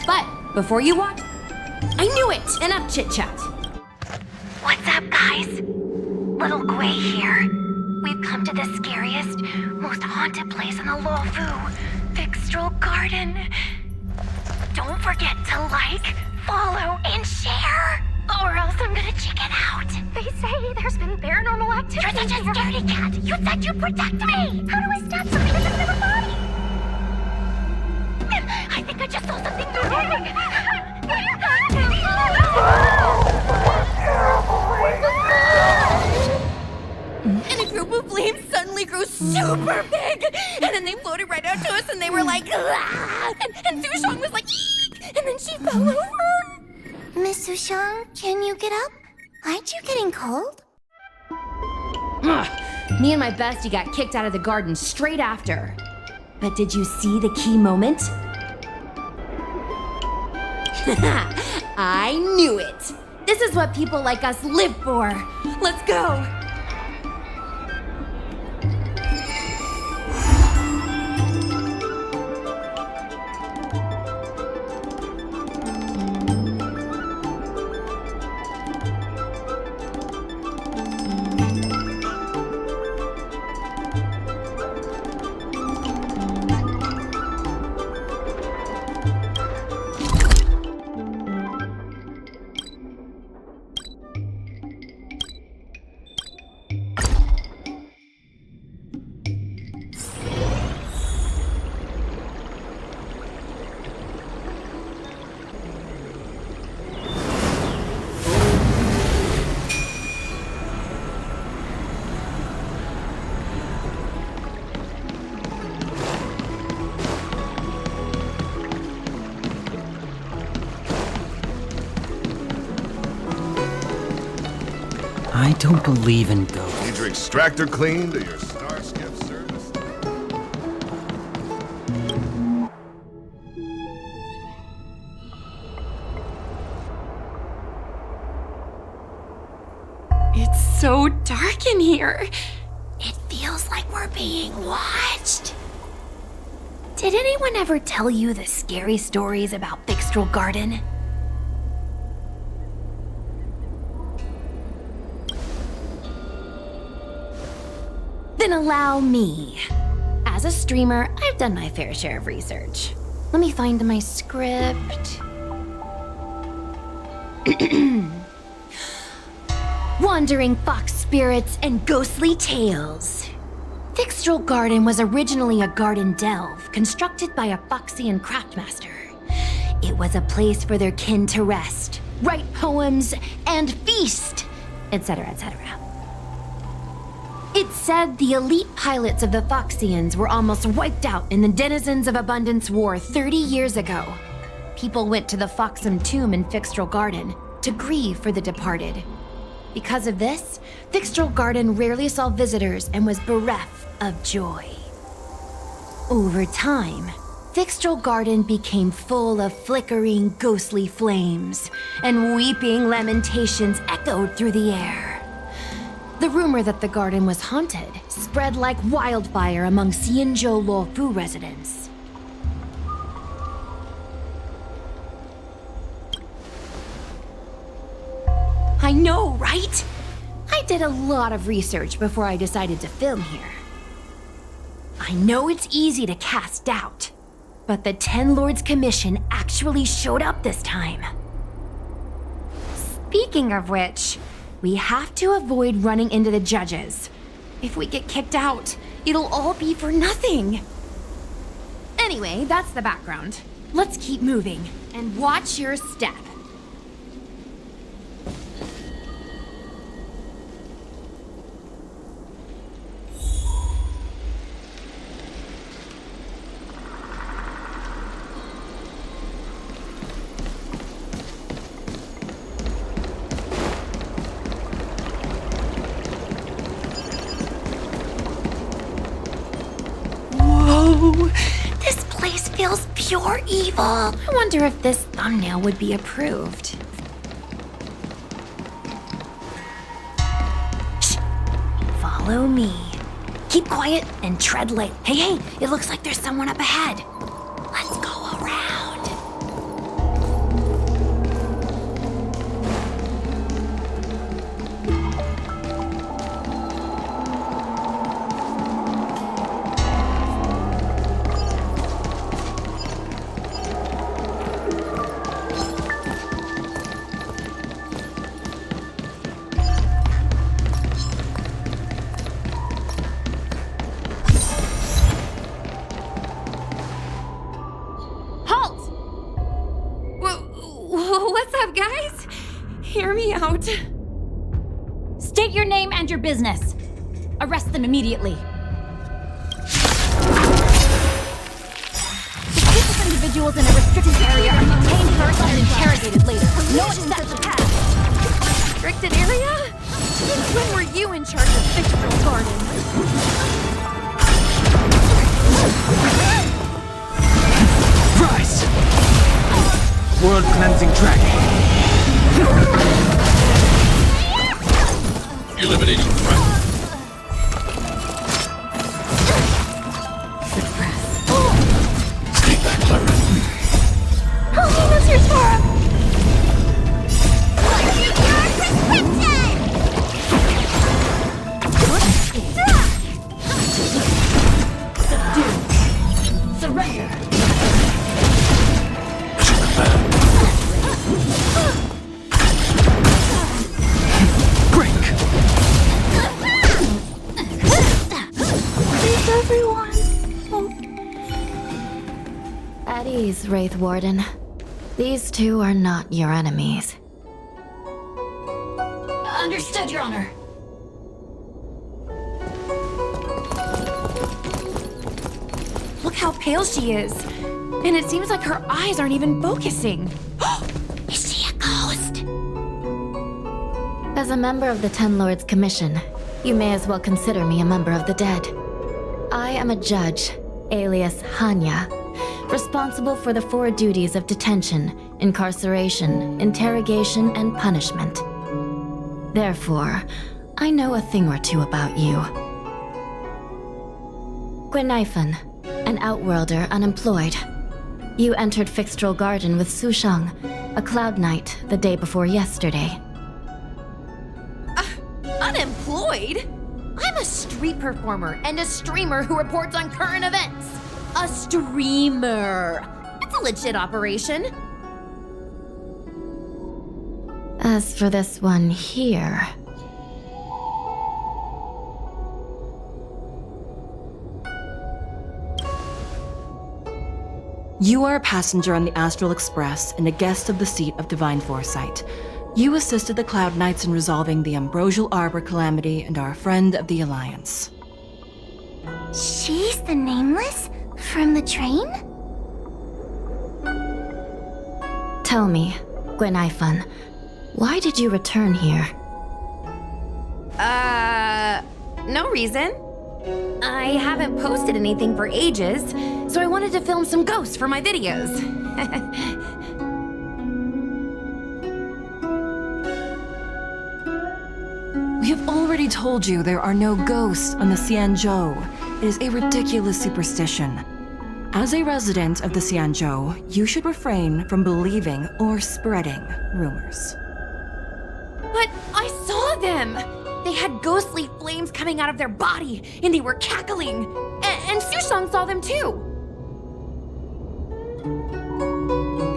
But before you walk, I knew it! Enough chit-chat. What's up, guys? Little Gwei here. We've come to the scariest, most haunted place in the Luofu, Fixstral Garden. Don't forget to like, follow, and share, or else I'm gonna chicken out. They say there's been paranormal activity. You're such a scaredy cat. You said you'd protect me. How do I stab something that's in my body? I think I just saw something moving. And a group of flames suddenly grew super big! And then they floated right out to us and they were like, ah! And Sushang was like, eek! And then she fell over! Miss Sushang, can you get up? Aren't you getting cold? Me and my bestie got kicked out of the garden straight after. But did you see the key moment? I knew it! This is what people like us live for! Let's go! I don't believe in ghosts. Need your extractor cleaned or your Starskip service? It's so dark in here. It feels like we're being watched. Did anyone ever tell you the scary stories about Fixstral Garden? Then allow me. As a streamer, I've done my fair share of research. Let me find my script. Wandering fox spirits and ghostly tales. Fixstral Garden was originally a garden delve constructed by a Foxian craftmaster. It was a place for their kin to rest, write poems, and feast, etc., etc. It's said the elite pilots of the Foxians were almost wiped out in the Denizens of Abundance War 30 years ago. People went to the Foxam tomb in Fixstral Garden to grieve for the departed. Because of this, Fixstral Garden rarely saw visitors and was bereft of joy. Over time, Fixstral Garden became full of flickering, ghostly flames, and weeping lamentations echoed through the air. The rumor that the garden was haunted spread like wildfire among Xianzhou Luofu residents. I know, right? I did a lot of research before I decided to film here. I know it's easy to cast doubt, but the Ten Lords Commission actually showed up this time. Speaking of which, we have to avoid running into the judges. If we get kicked out, it'll all be for nothing. Anyway, that's the background. Let's keep moving, and watch your step. This place feels Pure evil. I wonder if this thumbnail would be approved. Shh. Follow me. Keep quiet and tread light. Hey, it looks like there's someone up ahead. Let's go around. Hear me out. State your name and your business. Arrest them immediately. Suspicious individuals in a restricted area are detained first and interrogated later. No exceptions. Restricted area? When were you in charge of Fictional Garden? Rise! World cleansing dragon. Eliminating threat. Stay back, Clara. Oh, he knows your Tora! What's your prescription? Subdue. Surrender. At ease, Wraith Warden. These two are not your enemies. Understood, Your Honor. Look how pale she is. And it seems like her eyes aren't even focusing. Is she a ghost? As a member of the Ten Lords Commission, you may as well consider me a member of the dead. I am a judge, alias Hanya, responsible for the 4 duties of detention, incarceration, interrogation, and punishment. Therefore, I know a thing or two about you. Guinaifen, an outworlder unemployed. You entered Fictional Garden with Shusang, a cloud knight, the day before yesterday. Unemployed? I'm a street performer and a streamer who reports on current events. A streamer. It's a legit operation. As for this one here... You are a passenger on the Astral Express and a guest of the seat of Divine Foresight. You assisted the Cloud Knights in resolving the Ambrosial Arbor calamity and are a friend of the Alliance. She's the Nameless? From the train? Tell me, Guinaifen, why did you return here? No reason. I haven't posted anything for ages, so I wanted to film some ghosts for my videos. We have already told you there are no ghosts on the Xianzhou. It is a ridiculous superstition. As a resident of the Xianzhou, you should refrain from believing or spreading rumors. But I saw them! They had ghostly flames coming out of their body, and they were cackling. And Shusang saw them too.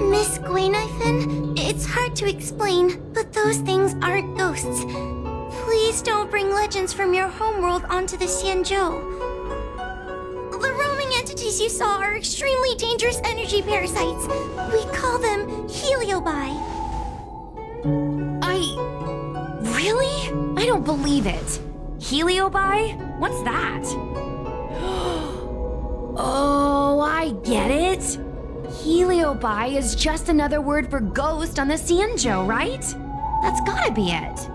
Miss Guinaifen, it's hard to explain, but those things aren't ghosts. Please don't bring legends from your homeworld onto the Xianzhou. The roaming entities you saw are extremely dangerous energy parasites. We call them heliobi. Really? I don't believe it. Heliobi? What's that? Oh, I get it. Heliobi is just another word for ghost on the Xianzhou, right? That's gotta be it.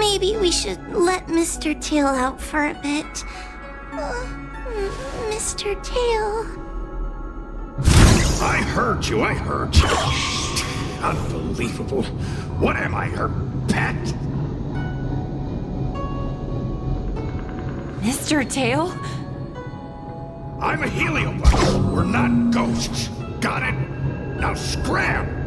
maybe we should let Mr. Tail out for a bit. Mr. Tail. I heard you. Unbelievable. What am I, her pet? Mr. Tail? I'm a heliobus. We're not ghosts. Got it? Now scram!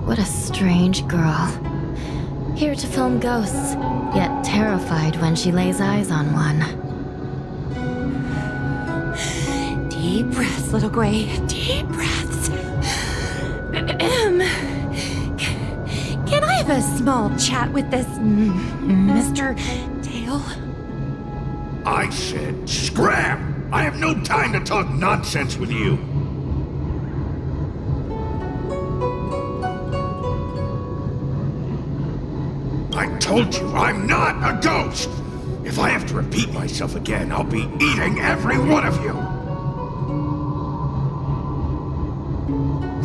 What a strange girl. Here to film ghosts, yet terrified when she lays eyes on one. Deep breaths, little Gray. Deep breaths. Can I have a small chat with this Mr. Tail? I said scram! I have no time to talk nonsense with you. I told you, I'm not a ghost! If I have to repeat myself again, I'll be eating every one of you!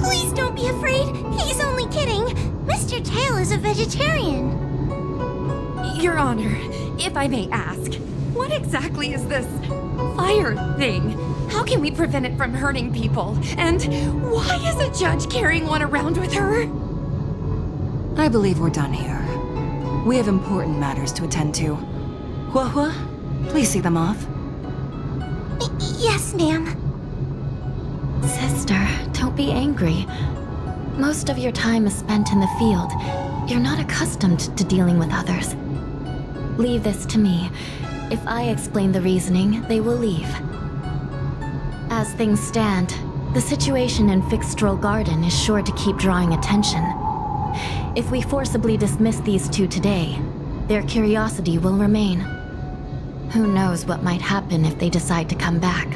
Please don't be afraid. He's only kidding. Mr. Tail is a vegetarian. Your Honor, if I may ask, what exactly is this fire thing? How can we prevent it from hurting people? And why is a judge carrying one around with her? I believe we're done here. We have important matters to attend to. Huohuo, please see them off. Yes, ma'am. Sister, don't be angry. Most of your time is spent in the field. You're not accustomed to dealing with others. Leave this to me. If I explain the reasoning, they will leave. As things stand, the situation in Fixtral Garden is sure to keep drawing attention. If we forcibly dismiss these two today, their curiosity will remain. Who knows what might happen if they decide to come back.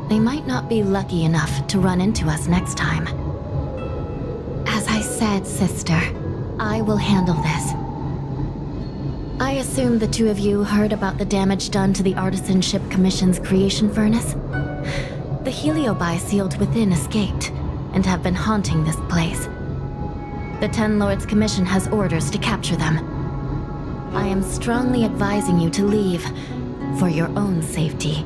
They might not be lucky enough to run into us next time. As I said, sister, I will handle this. I assume the two of you heard about the damage done to the Artisanship Commission's creation furnace? The heliobi sealed within escaped, and have been haunting this place. The Ten Lords Commission has orders to capture them. I am strongly advising you to leave, for your own safety.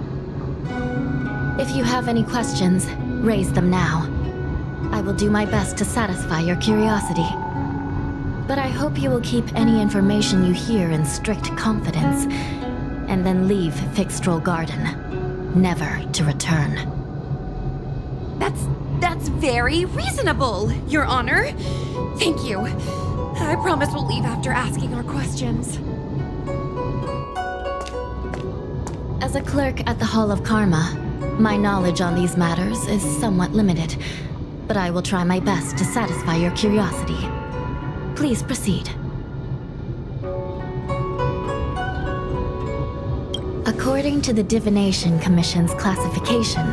If you have any questions, raise them now. I will do my best to satisfy your curiosity. But I hope you will keep any information you hear in strict confidence, and then leave Fixtral Garden, never to return. That's very reasonable, Your Honor. Thank you. I promise we'll leave after asking our questions. As a clerk at the Hall of Karma, my knowledge on these matters is somewhat limited, but I will try my best to satisfy your curiosity. Please proceed. According to the Divination Commission's classification,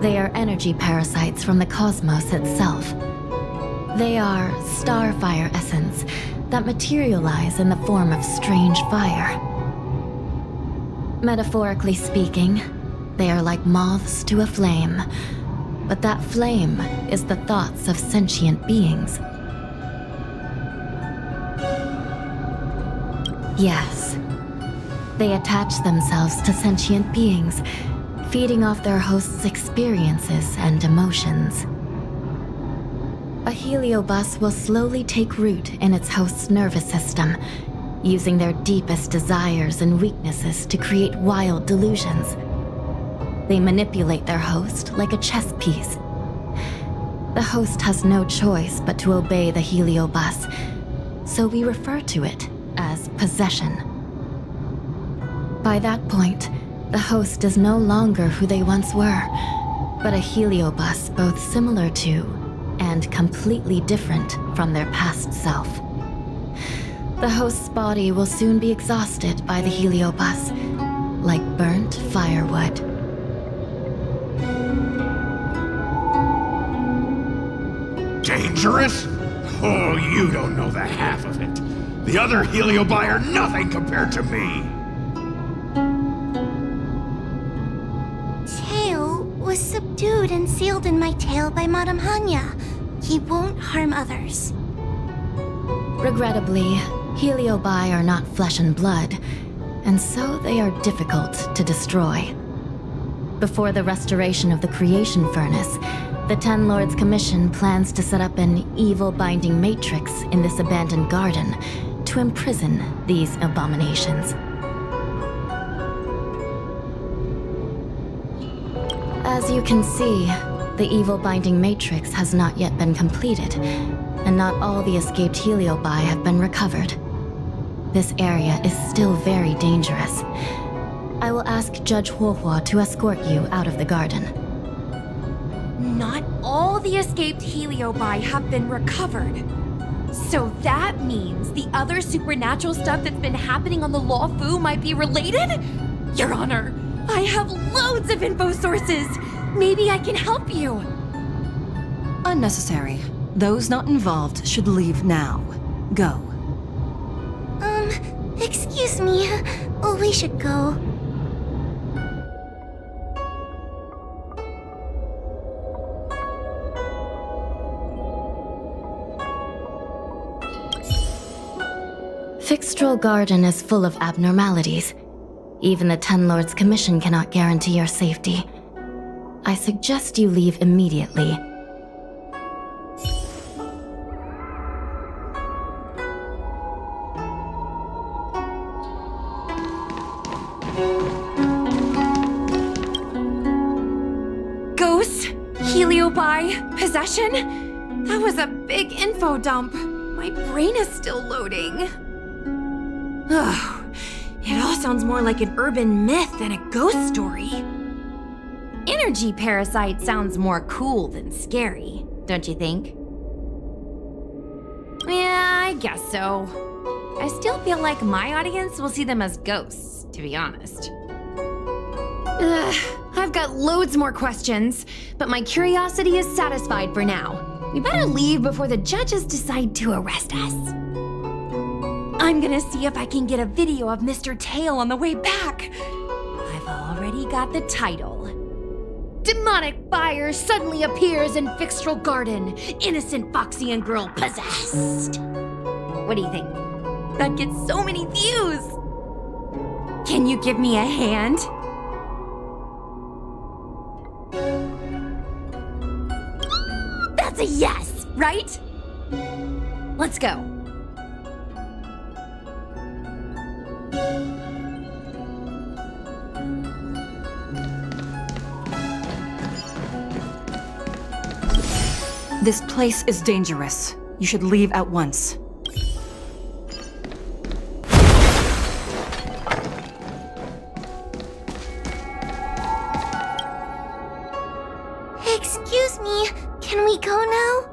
they are energy parasites from the cosmos itself. They are starfire essence that materialize in the form of strange fire. Metaphorically speaking, they are like moths to a flame, but that flame is the thoughts of sentient beings. Yes, they attach themselves to sentient beings, feeding off their host's experiences and emotions. A heliobus will slowly take root in its host's nervous system, using their deepest desires and weaknesses to create wild delusions. They manipulate their host like a chess piece. The host has no choice but to obey the heliobus, so we refer to it as possession. By that point, the host is no longer who they once were, but a heliobus both similar to and completely different from their past self. The host's body will soon be exhausted by the heliobus, like burnt firewood. Dangerous? Oh, you don't know the half of it. The other Heliobi are nothing compared to me! Tail was subdued and sealed in my tail by Madame Hanya. He won't harm others. Regrettably, Heliobi are not flesh and blood, and so they are difficult to destroy. Before the restoration of the creation furnace, the Ten Lords Commission plans to set up an evil binding matrix in this abandoned garden to imprison these abominations. As you can see, the evil binding matrix has not yet been completed, and not all the escaped Heliobi have been recovered. This area is still very dangerous. I will ask Judge Huohuo to escort you out of the garden. Not all the escaped Heliobi have been recovered. So that means the other supernatural stuff that's been happening on the Luofu might be related? Your Honor, I have loads of info sources. Maybe I can help you. Unnecessary. Those not involved should leave now. Go. Excuse me. We should go. Fixtral Garden is full of abnormalities. Even the Ten Lords Commission cannot guarantee your safety. I suggest you leave immediately. Ghosts? Heliobi? Possession? That was a big info dump. My brain is still loading. Oh, it all sounds more like an urban myth than a ghost story. Energy parasite sounds more cool than scary, don't you think? Yeah, I guess so. I still feel like my audience will see them as ghosts, to be honest. I've got loads more questions, but my curiosity is satisfied for now. We better leave before the judges decide to arrest us. I'm gonna see if I can get a video of Mr. Tail on the way back. I've already got the title. Demonic fire suddenly appears in Fixtral Garden. Innocent Foxian girl possessed. What do you think? That gets so many views. Can you give me a hand? That's a yes, right? Let's go. This place is dangerous. You should leave at once. Excuse me, can we go now?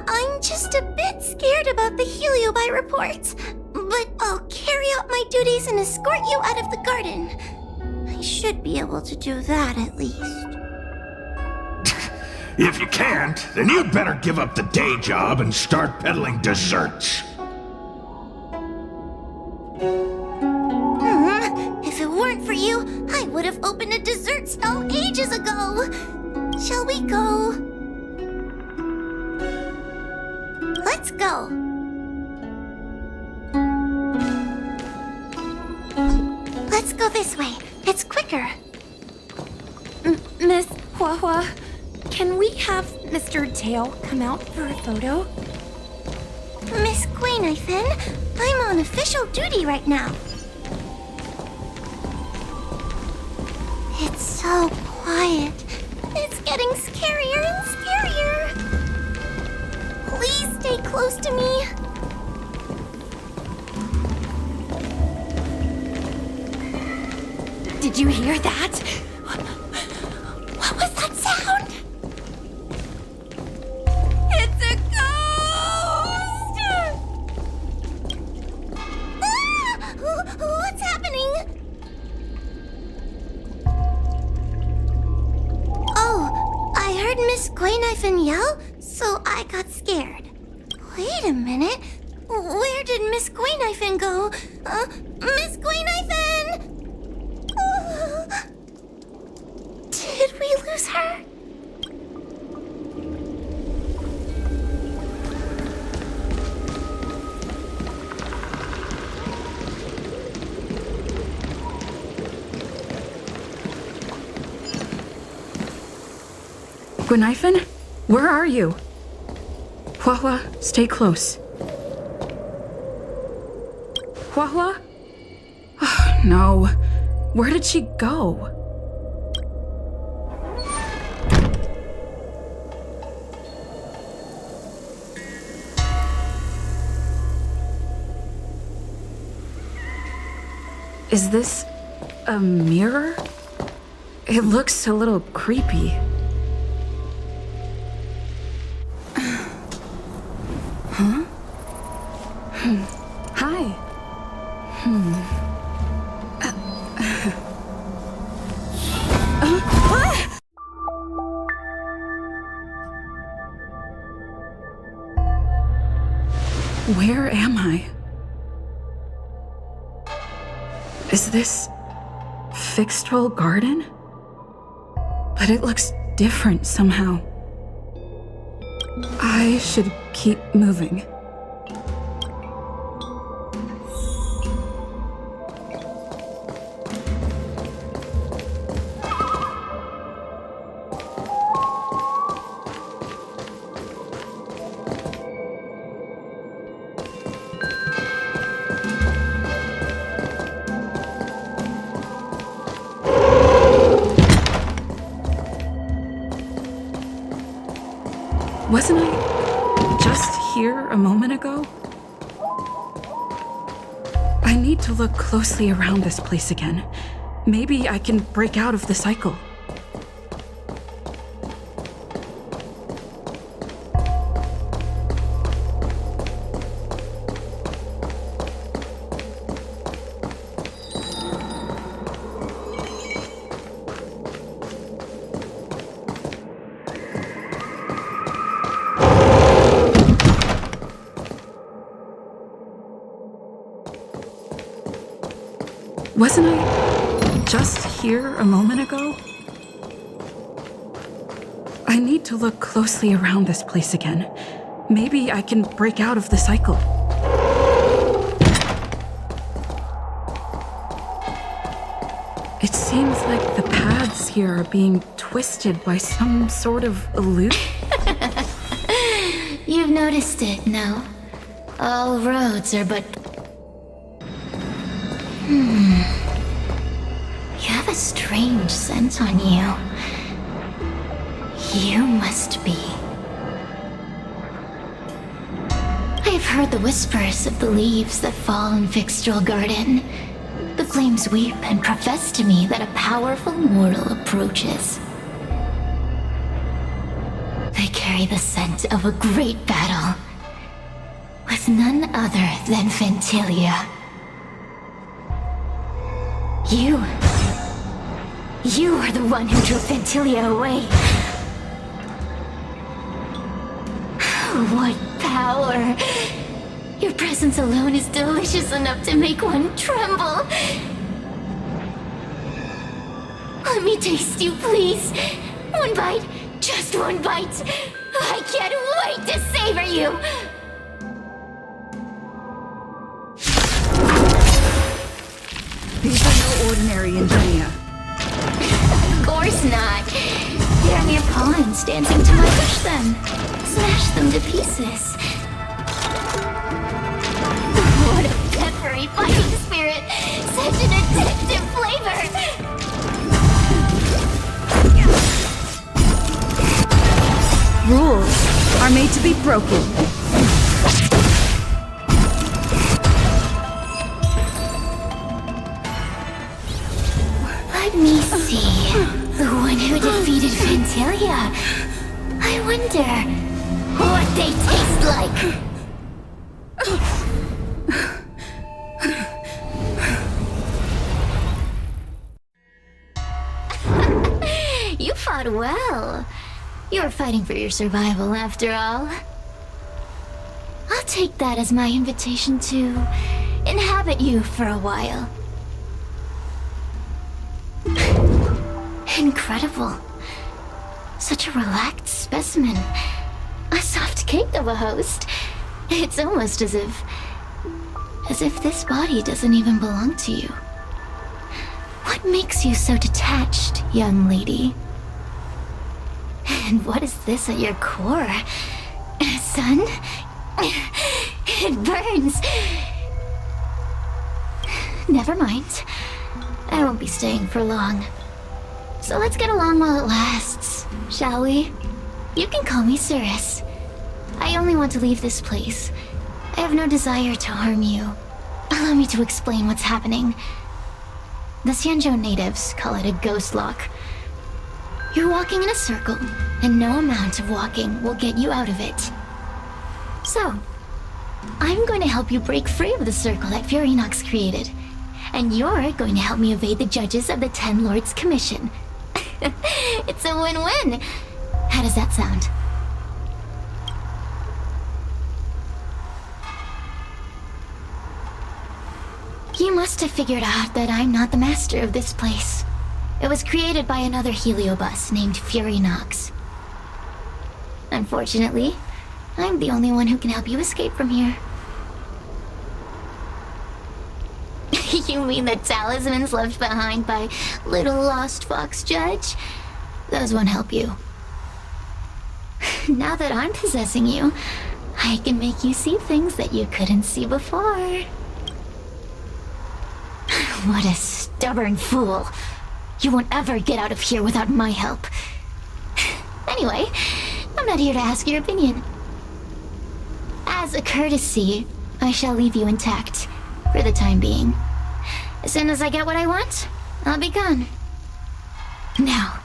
I'm just a bit scared about the Heliobi reports, but I'll carry out my duties and escort you out of the garden. I should be able to do that at least. If you can't, then you'd better give up the day job and start peddling desserts. If it weren't for you, I would have opened a dessert stall ages ago. Shall we go? Let's go. Let's go this way. It's quicker. Miss Huohuo, can we have Mr. Tail come out for a photo? Miss Guinaifen, I'm on official duty right now. It's so quiet. It's getting scarier and scarier. Please stay close to me. Did you hear that? What was that sound? It's a ghost! Ah! What's happening? Oh, I heard Miss Guinaifen yell, so I got scared. Wait a minute. Where did Miss Guinaifen go? Miss Guinaifen! Did we lose her? Guinaifen? Where are you? Huohuo, stay close. Huohuo? Oh, no. Where did she go? Is this a mirror? It looks a little creepy. Huh? Hi. Where am I? Is this Fixtral Garden? But it looks different somehow. I should keep moving. Wasn't I just here a moment ago? I need to look closely around this place again. Maybe I can break out of the cycle. Wasn't I just here a moment ago? I need to look closely around this place again. Maybe I can break out of the cycle. It seems like the paths here are being twisted by some sort of illusion. You've noticed it, no? All roads are but... You have a strange scent on you. You must be... I have heard the whispers of the leaves that fall in Fixtral Garden. The flames weep and profess to me that a powerful mortal approaches. They carry the scent of a great battle, with none other than Ventilia. You are the one who drove Ventilia away. What power! Your presence alone is delicious enough to make one tremble. Let me taste you, please. One bite, just one bite. I can't wait to savor you. These are no ordinary ingenia. Of course not. They're mere pawns dancing to my wish then. Smash them to pieces. What a peppery fighting spirit! Such an addictive flavor! Rules are made to be broken. Let me see. The one who defeated Ventilia. I wonder what they taste like. You fought well. You're fighting for your survival, after all. I'll take that as my invitation to inhabit you for a while. Incredible. Such a relaxed specimen. A soft cake of a host. It's almost as if this body doesn't even belong to you. What makes you so detached, young lady? And what is this at your core? Sun? It burns. Never mind. I won't be staying for long. So let's get along while it lasts, shall we? You can call me Cirrus. I only want to leave this place. I have no desire to harm you. Allow me to explain what's happening. The Xianzhou natives call it a ghost lock. You're walking in a circle, and no amount of walking will get you out of it. So, I'm going to help you break free of the circle that Furinox created. And you're going to help me evade the judges of the Ten Lords Commission. It's a win-win. How does that sound? You must have figured out that I'm not the master of this place. It was created by another heliobus named Furinox. Unfortunately, I'm the only one who can help you escape from here. You mean the talismans left behind by little lost fox judge? Those won't help you. Now that I'm possessing you, I can make you see things that you couldn't see before. What a stubborn fool. You won't ever get out of here without my help. Anyway, I'm not here to ask your opinion. As a courtesy, I shall leave you intact, for the time being. As soon as I get what I want, I'll be gone. Now,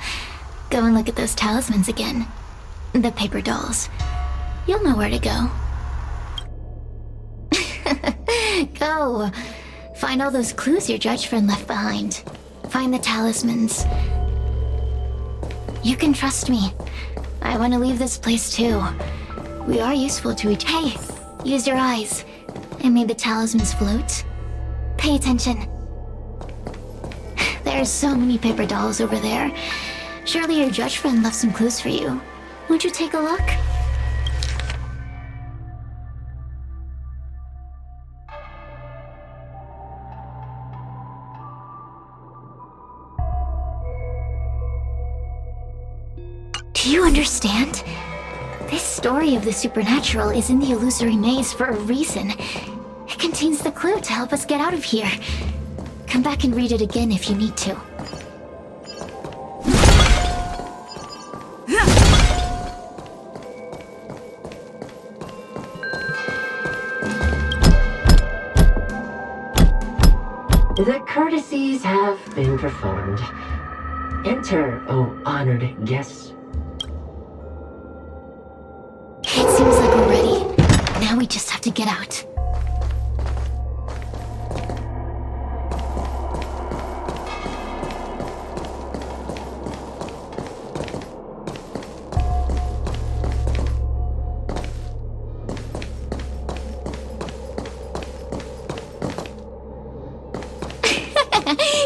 go and look at those talismans again. The paper dolls. You'll know where to go. Go! Find all those clues your judge friend left behind. Find the talismans. You can trust me. I want to leave this place too. We are useful to each— Hey! Use your eyes. I made the talismans float. Pay attention. There are so many paper dolls over there. Surely your judge friend left some clues for you. Won't you take a look? Do you understand? This story of the supernatural is in the illusory maze for a reason. It contains the clue to help us get out of here. Come back and read it again if you need to. The courtesies have been performed. Enter, O honored guests. It seems like we're ready. Now we just have to get out.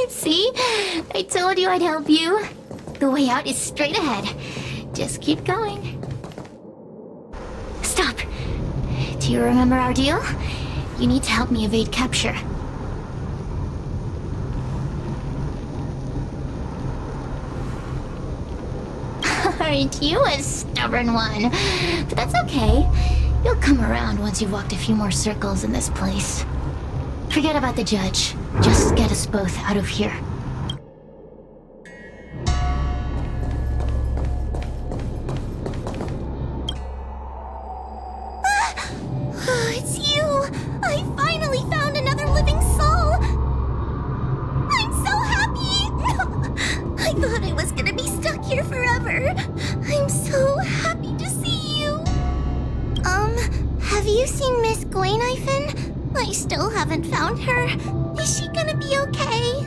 See? I told you I'd help you. The way out is straight ahead. Just keep going. Stop. Do you remember our deal? You need to help me evade capture. Aren't you a stubborn one? But that's okay. You'll come around once you've walked a few more circles in this place. Forget about the judge. Just get us both out of here. It's you! I finally found another living soul! I'm so happy! I thought I was gonna be stuck here forever. I'm so happy to see you. Have you seen Miss Guinaifen? I still haven't found her. Is she gonna be okay?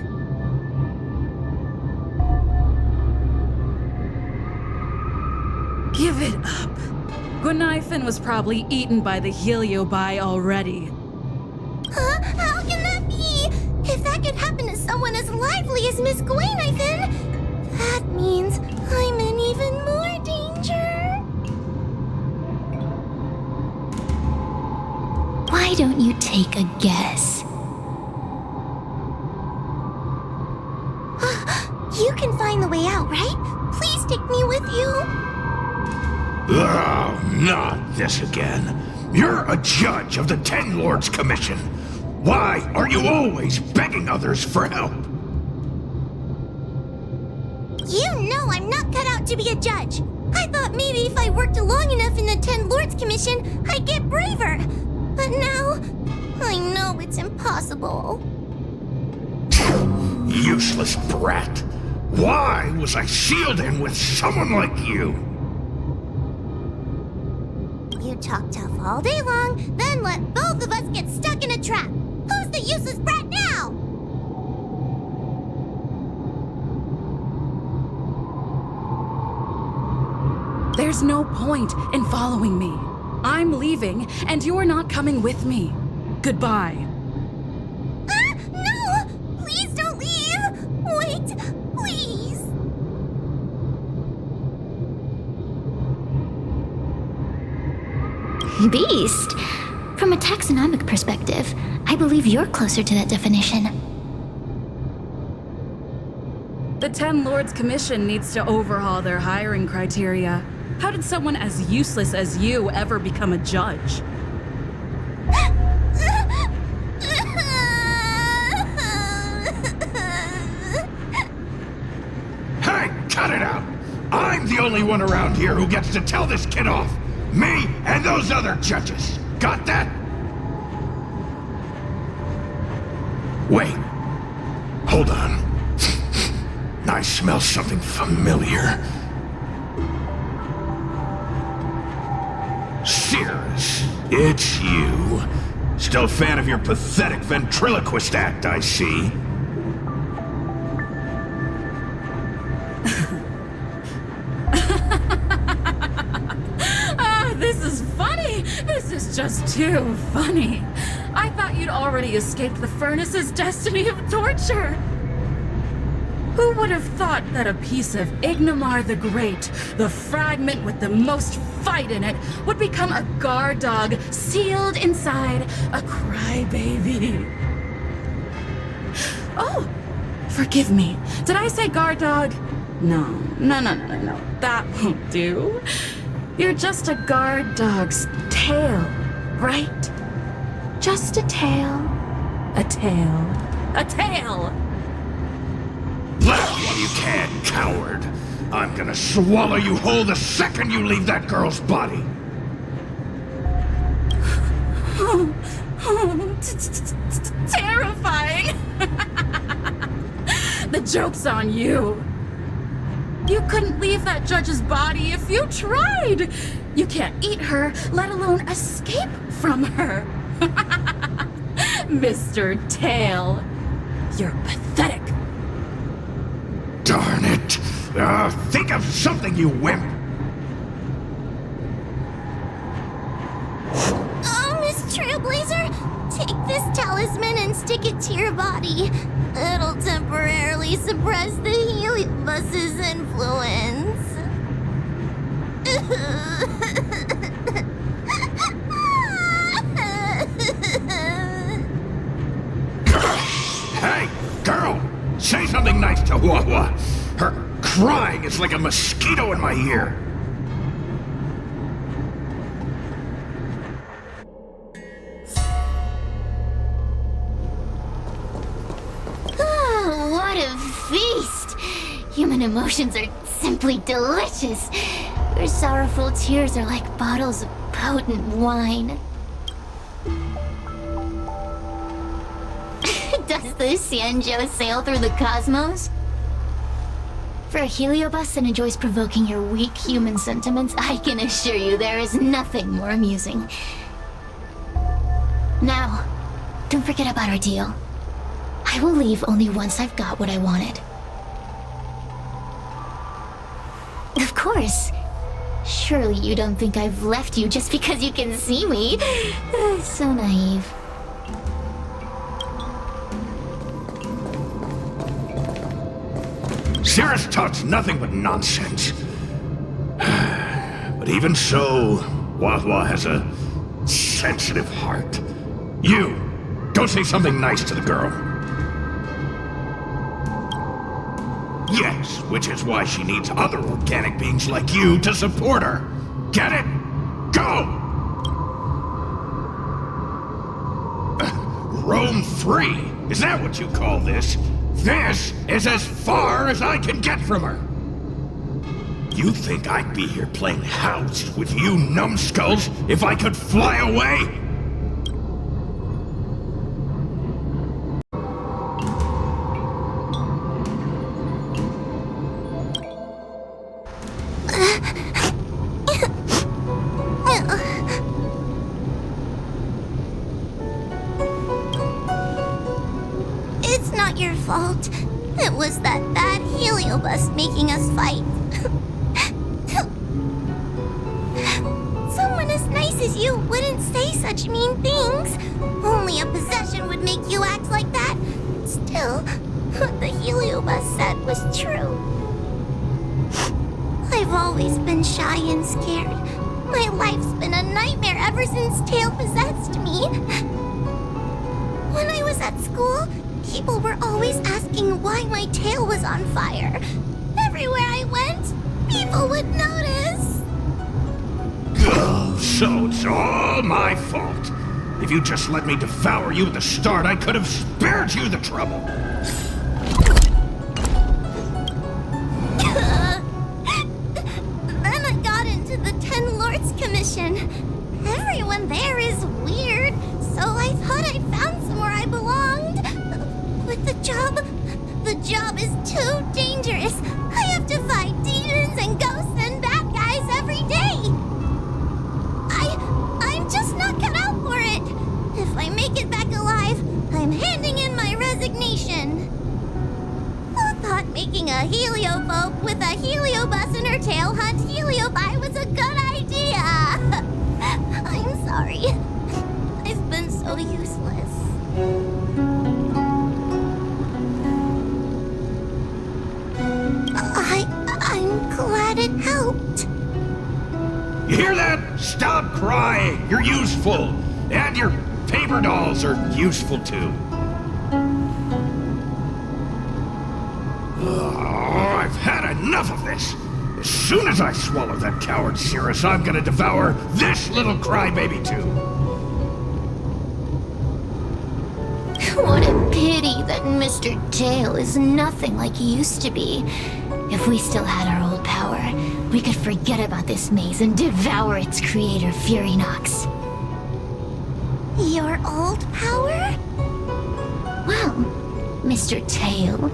Guinaifen was probably eaten by the heliobi already. Huh? How can that be? If that could happen to someone as lively as Miss Guinaifen, that means I'm in even more danger. Why don't you take a guess? You can find the way out, right? Please take me with you. Oh, not this again. You're a judge of the Ten Lords Commission. Why are you always begging others for help? You know I'm not cut out to be a judge. I thought maybe if I worked long enough in the Ten Lords Commission, I'd get braver. But now, I know it's impossible. Useless brat. Why was I sealed in with someone like you? You talk tough all day long, then let both of us get stuck in a trap. Who's the useless brat now? There's no point in following me. I'm leaving, and you're not coming with me. Goodbye. No! Please don't leave! Wait, please! Beast? From a taxonomic perspective, I believe you're closer to that definition. The Ten Lords Commission needs to overhaul their hiring criteria. How did someone as useless as you ever become a judge? Hey, cut it out! I'm the only one around here who gets to tell this kid off. Me and those other judges. Got that? Wait. Hold on. I smell something familiar. Cirrus, it's you. Still a fan of your pathetic ventriloquist act, I see. This is funny! This is just too funny. I thought you'd already escaped the furnace's destiny of torture. Who would have thought that a piece of Ignamar the Great, the fragment with the most fight in it, would become a guard dog sealed inside a crybaby? Oh, forgive me. Did I say guard dog? No. That won't do. You're just a guard dog's tail, right? Just a tail. A tail. A tail! Laugh while you can, coward. I'm gonna swallow you whole the second you leave that girl's body. Terrifying! The joke's on you. You couldn't leave that judge's body if you tried. You can't eat her, let alone escape from her. Mr. Tail, you're pathetic. Darn it. Think of something, you wimp. Oh, Miss Trailblazer, take this talisman and stick it to your body. It'll temporarily suppress the heliobus's influence. Hey, girl! Say something nice to Huohuo. Her crying is like a mosquito in my ear. Oh, what a feast! Human emotions are simply delicious. Your sorrowful tears are like bottles of potent wine. Does the Xianzhou sail through the cosmos? For a heliobus that enjoys provoking your weak human sentiments, I can assure you there is nothing more amusing. Now, don't forget about our deal. I will leave only once I've got what I wanted. Of course. Surely you don't think I've left you just because you can see me. So naive. Cirrus talks nothing but nonsense. But even so, Huohuo has a sensitive heart. You, go say something nice to the girl. Yes, which is why she needs other organic beings like you to support her. Get it? Go! Roam free? Is that what you call this? This is as far as I can get from her. You think I'd be here playing house with you numbskulls if I could fly away? It's not your fault. It was that bad heliobus making us fight. Someone as nice as you wouldn't say such mean things. Only a possession would make you act like that. Still, what the heliobus said was true. I've always been shy and scared. My life's been a nightmare ever since Tail possessed me. When I was at school, people were always asking why my tail was on fire. Everywhere I went, people would notice. Oh, so it's all my fault. If you just let me devour you at the start, I could have spared you the trouble. Then I got into the 10 Lords Commission. Everyone there is weird, so I thought I'd found somewhere I belonged. But the job is too dangerous. I have to fight demons and ghosts and bad guys every day. I'm just not cut out for it. If I make it back alive, I'm handing in my resignation. I thought making a heliophobe with a heliobus in her tail hunt heliobi was a good idea. I'm sorry. I've been so useless. I'm glad it helped. You hear that? Stop crying. You're useful. And your paper dolls are useful too. Oh, I've had enough of this. As soon as I swallow that coward Cirrus, I'm gonna devour this little crybaby too. What a pity that Mr. Tail is nothing like he used to be. If we still had our old power, we could forget about this maze and devour its creator, Furynox. Your old power? Well, Mr. Tail,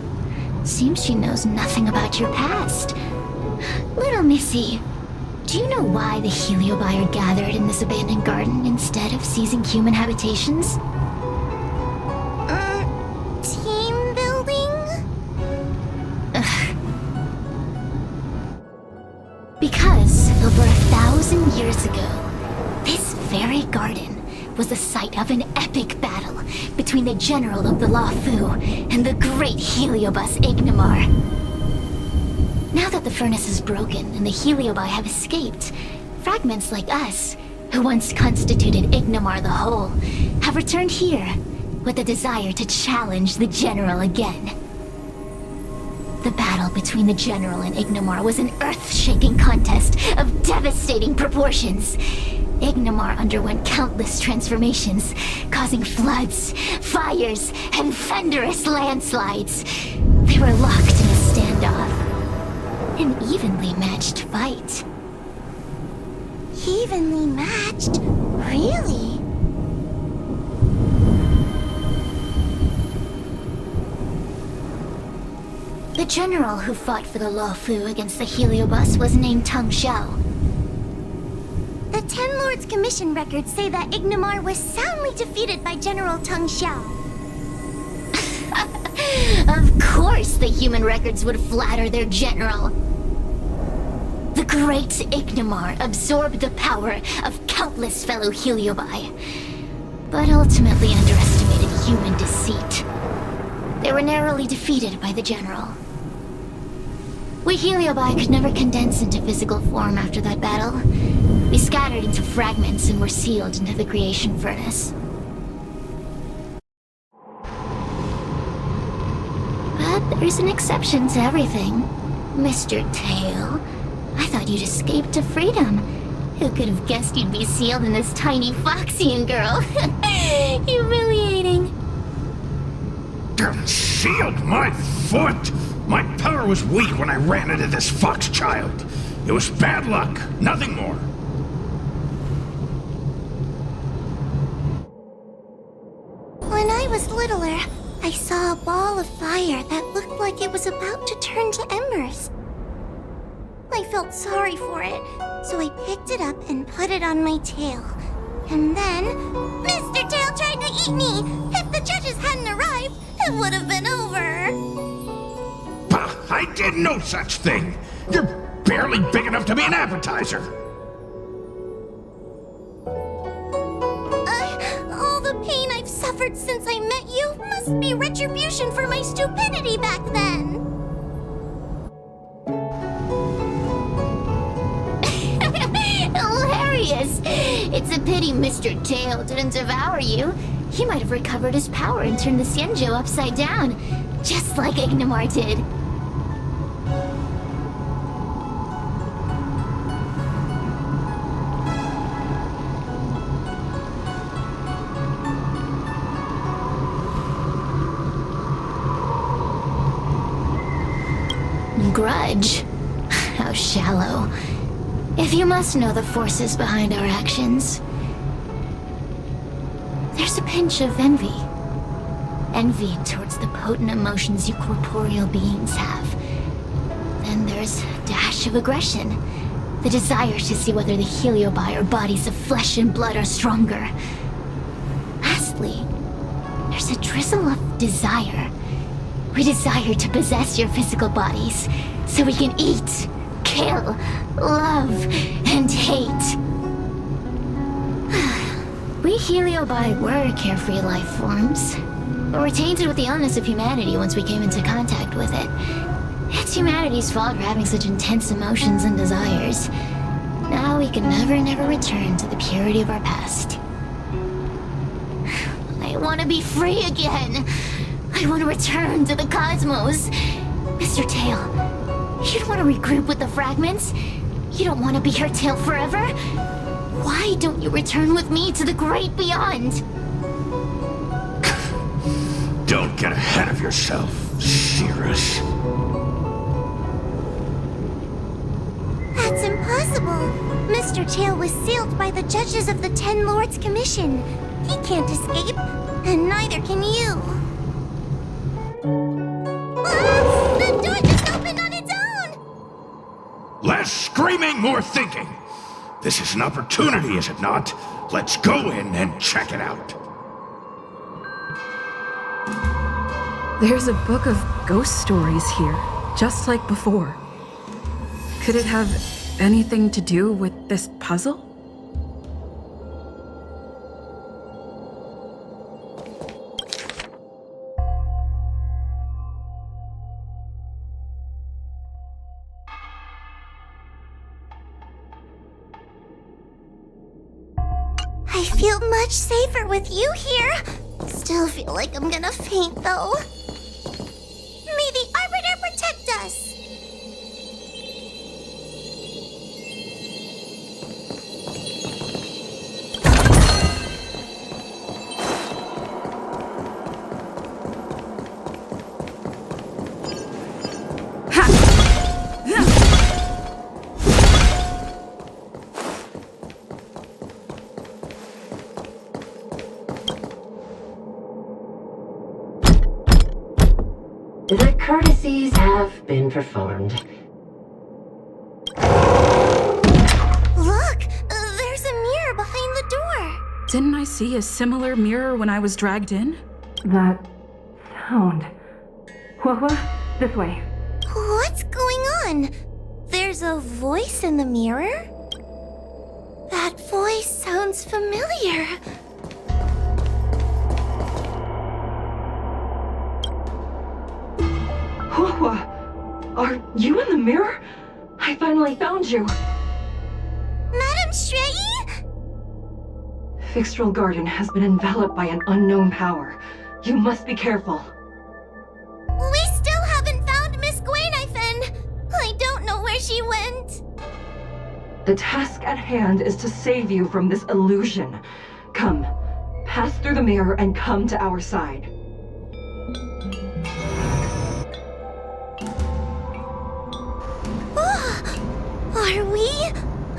seems she knows nothing about your past. Little Missy, do you know why the heliobi are gathered in this abandoned garden instead of seizing human habitations? Team building? Because over 1,000 years ago, this very garden was the site of an epic battle between the general of the Luofu and the great heliobus Ignamar. Now that the furnace is broken and the heliobi have escaped, fragments like us, who once constituted Ignamar the Whole, have returned here with the desire to challenge the general again. The battle between the general and Ignamar was an earth-shaking contest of devastating proportions. Ignamar underwent countless transformations, causing floods, fires, and thunderous landslides. They were locked in a standoff. An evenly matched fight. Evenly matched? Really? The general who fought for the Luofu against the heliobus was named Tang Xiao. The 10 Lords Commission records say that Ignamar was soundly defeated by General Tang Xiao. Of course the human records would flatter their general. The great Ignamar absorbed the power of countless fellow Heliobi, but ultimately underestimated human deceit. They were narrowly defeated by the general. We Heliobi could never condense into physical form after that battle. We scattered into fragments and were sealed into the creation furnace. But there's an exception to everything. Mr. Tail, I thought you'd escaped to freedom. Who could have guessed you'd be sealed in this tiny Foxian girl? Humiliating. Sealed my foot! My power was weak when I ran into this fox child. It was bad luck, nothing more. When I was littler, I saw a ball of fire that looked like it was about to turn to embers. I felt sorry for it, so I picked it up and put it on my tail. And then, Mr. Tail tried to eat me! If the judges hadn't arrived, it would have been over! Bah, I did no such thing! You're barely big enough to be an appetizer! All the pain I've suffered since I met you must be retribution for my stupidity back then! Hilarious! It's a pity Mr. Tail didn't devour you. He might have recovered his power and turned the Xianzhou upside down, just like Ignamar did. Grudge? How shallow. If you must know the forces behind our actions, there's a pinch of envy. Envy towards the potent emotions you corporeal beings have. Then there's a dash of aggression. The desire to see whether the Heliobi or bodies of flesh and blood are stronger. Lastly, there's a drizzle of desire. We desire to possess your physical bodies, so we can eat, kill, love, and hate. We Heliobi were carefree life forms, but were tainted with the illness of humanity once we came into contact with it. It's humanity's fault for having such intense emotions and desires. Now we can never return to the purity of our past. I want to be free again. I want to return to the cosmos. Mr. Tail, you don't want to regroup with the fragments? You don't want to be her tail forever? Why don't you return with me to the great beyond? Don't get ahead of yourself, Cirrus. That's impossible. Mr. Tail was sealed by the judges of the Ten Lords Commission. He can't escape, and neither can you. The door just opened on its own! Less screaming, more thinking. This is an opportunity, is it not? Let's go in and check it out. There's a book of ghost stories here, just like before. Could it have anything to do with this puzzle? I feel much safer with you here. Still feel like I'm gonna faint, though. May the Arbiter protect us! The courtesies have been performed. Look! There's a mirror behind the door! Didn't I see a similar mirror when I was dragged in? That sound. Huohuo, this way. What's going on? There's There's a voice in the mirror? That voice sounds familiar. Huohuo, are you in the mirror? I finally found you. Madame Shrei? Fixtral Garden has been enveloped by an unknown power. You must be careful. We still haven't found Miss Guinaifen. I don't know where she went. The task at hand is to save you from this illusion. Come, pass through the mirror and come to our side. Are we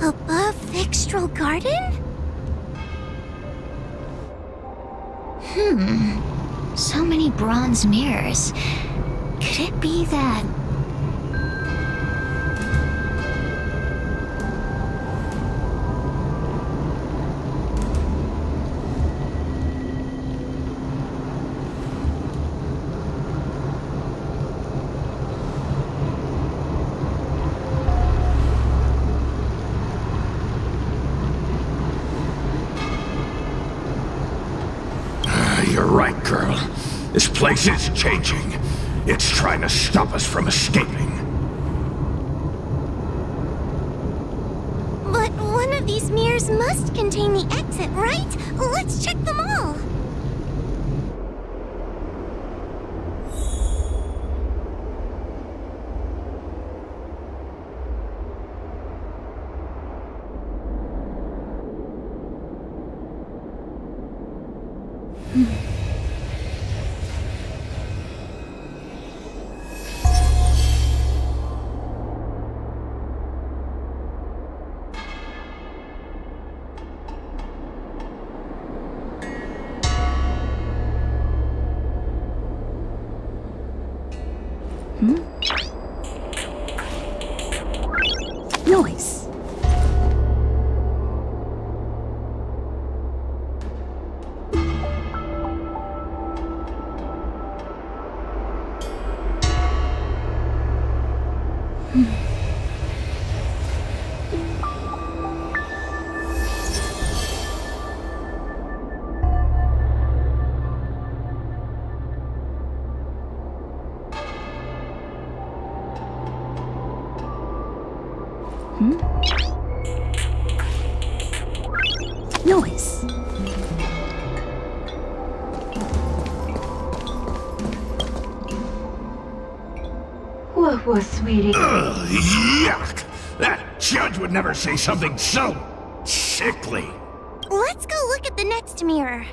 above Fixtral Garden? So many bronze mirrors. Could it be that... You're right, girl. This place is changing. It's trying to stop us from escaping. But one of these mirrors must contain the exit, right? Let's check them all. Noise. Noise. Huohuo, sweetie. Ugh, yuck! That judge would never say something so sickly. Let's go look at the next mirror.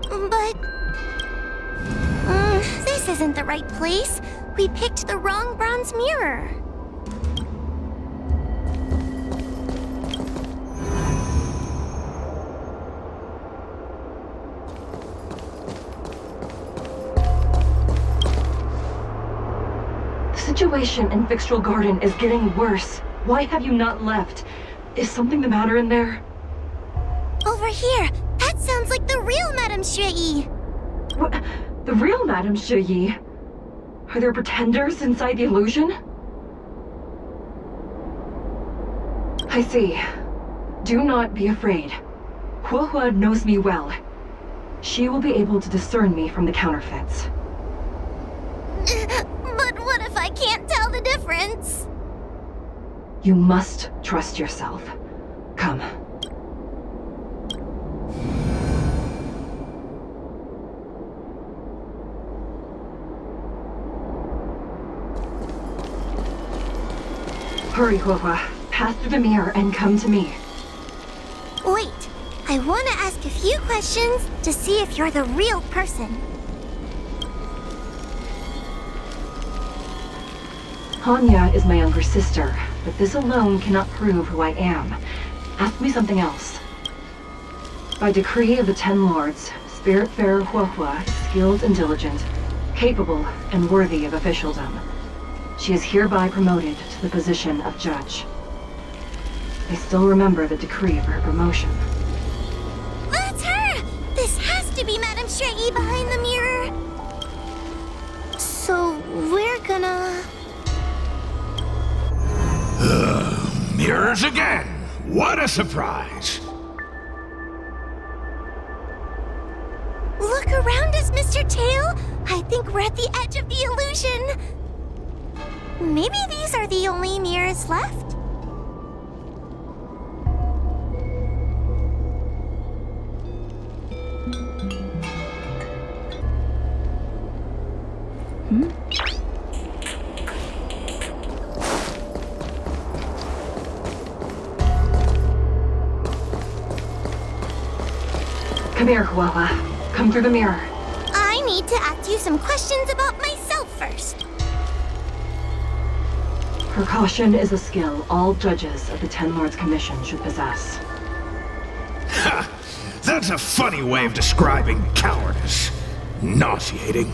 But... this isn't the right place. We picked the wrong bronze mirror. The situation in Fixtral Garden is getting worse. Why have you not left? Is something the matter in there? Over here! That sounds like the real Madame Shrei! What? The real Madame Shrei? Are there pretenders inside the illusion? I see. Do not be afraid. Huohuo knows me well. She will be able to discern me from the counterfeits. But what if I can't tell the difference? You must trust yourself. Come. Hurry, Huohuo. Pass through the mirror and come to me. Wait, I want to ask a few questions to see if you're the real person. Hanya is my younger sister, but this alone cannot prove who I am. Ask me something else. By decree of the 10 Lords, Spiritfarer Huohuo is skilled and diligent, capable and worthy of officialdom. She is hereby promoted to the position of judge. I still remember the decree for her promotion. That's her! This has to be Madame Shrei behind the mirror. So, we're gonna... Mirrors again! What a surprise! Look around us, Mr. Tail! I think we're at the edge of the illusion! Maybe these are the only mirrors left? Come here, Huohuo. Come through the mirror. I need to ask you some questions about myself first. Precaution is a skill all judges of the Ten Lords Commission should possess. Ha! That's a funny way of describing cowardice. Nauseating.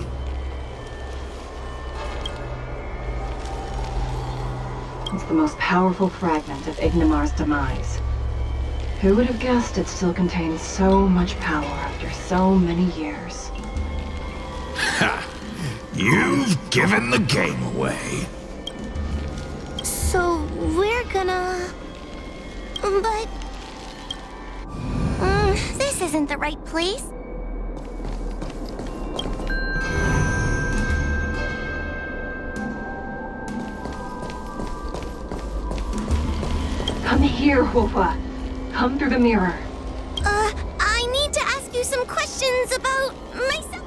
It's the most powerful fragment of Ignamar's demise. Who would have guessed it still contains so much power after so many years? Ha! You've given the game away. So, we're gonna... But... this isn't the right place. Come here, Huohuo. Come through the mirror. I need to ask you some questions about myself.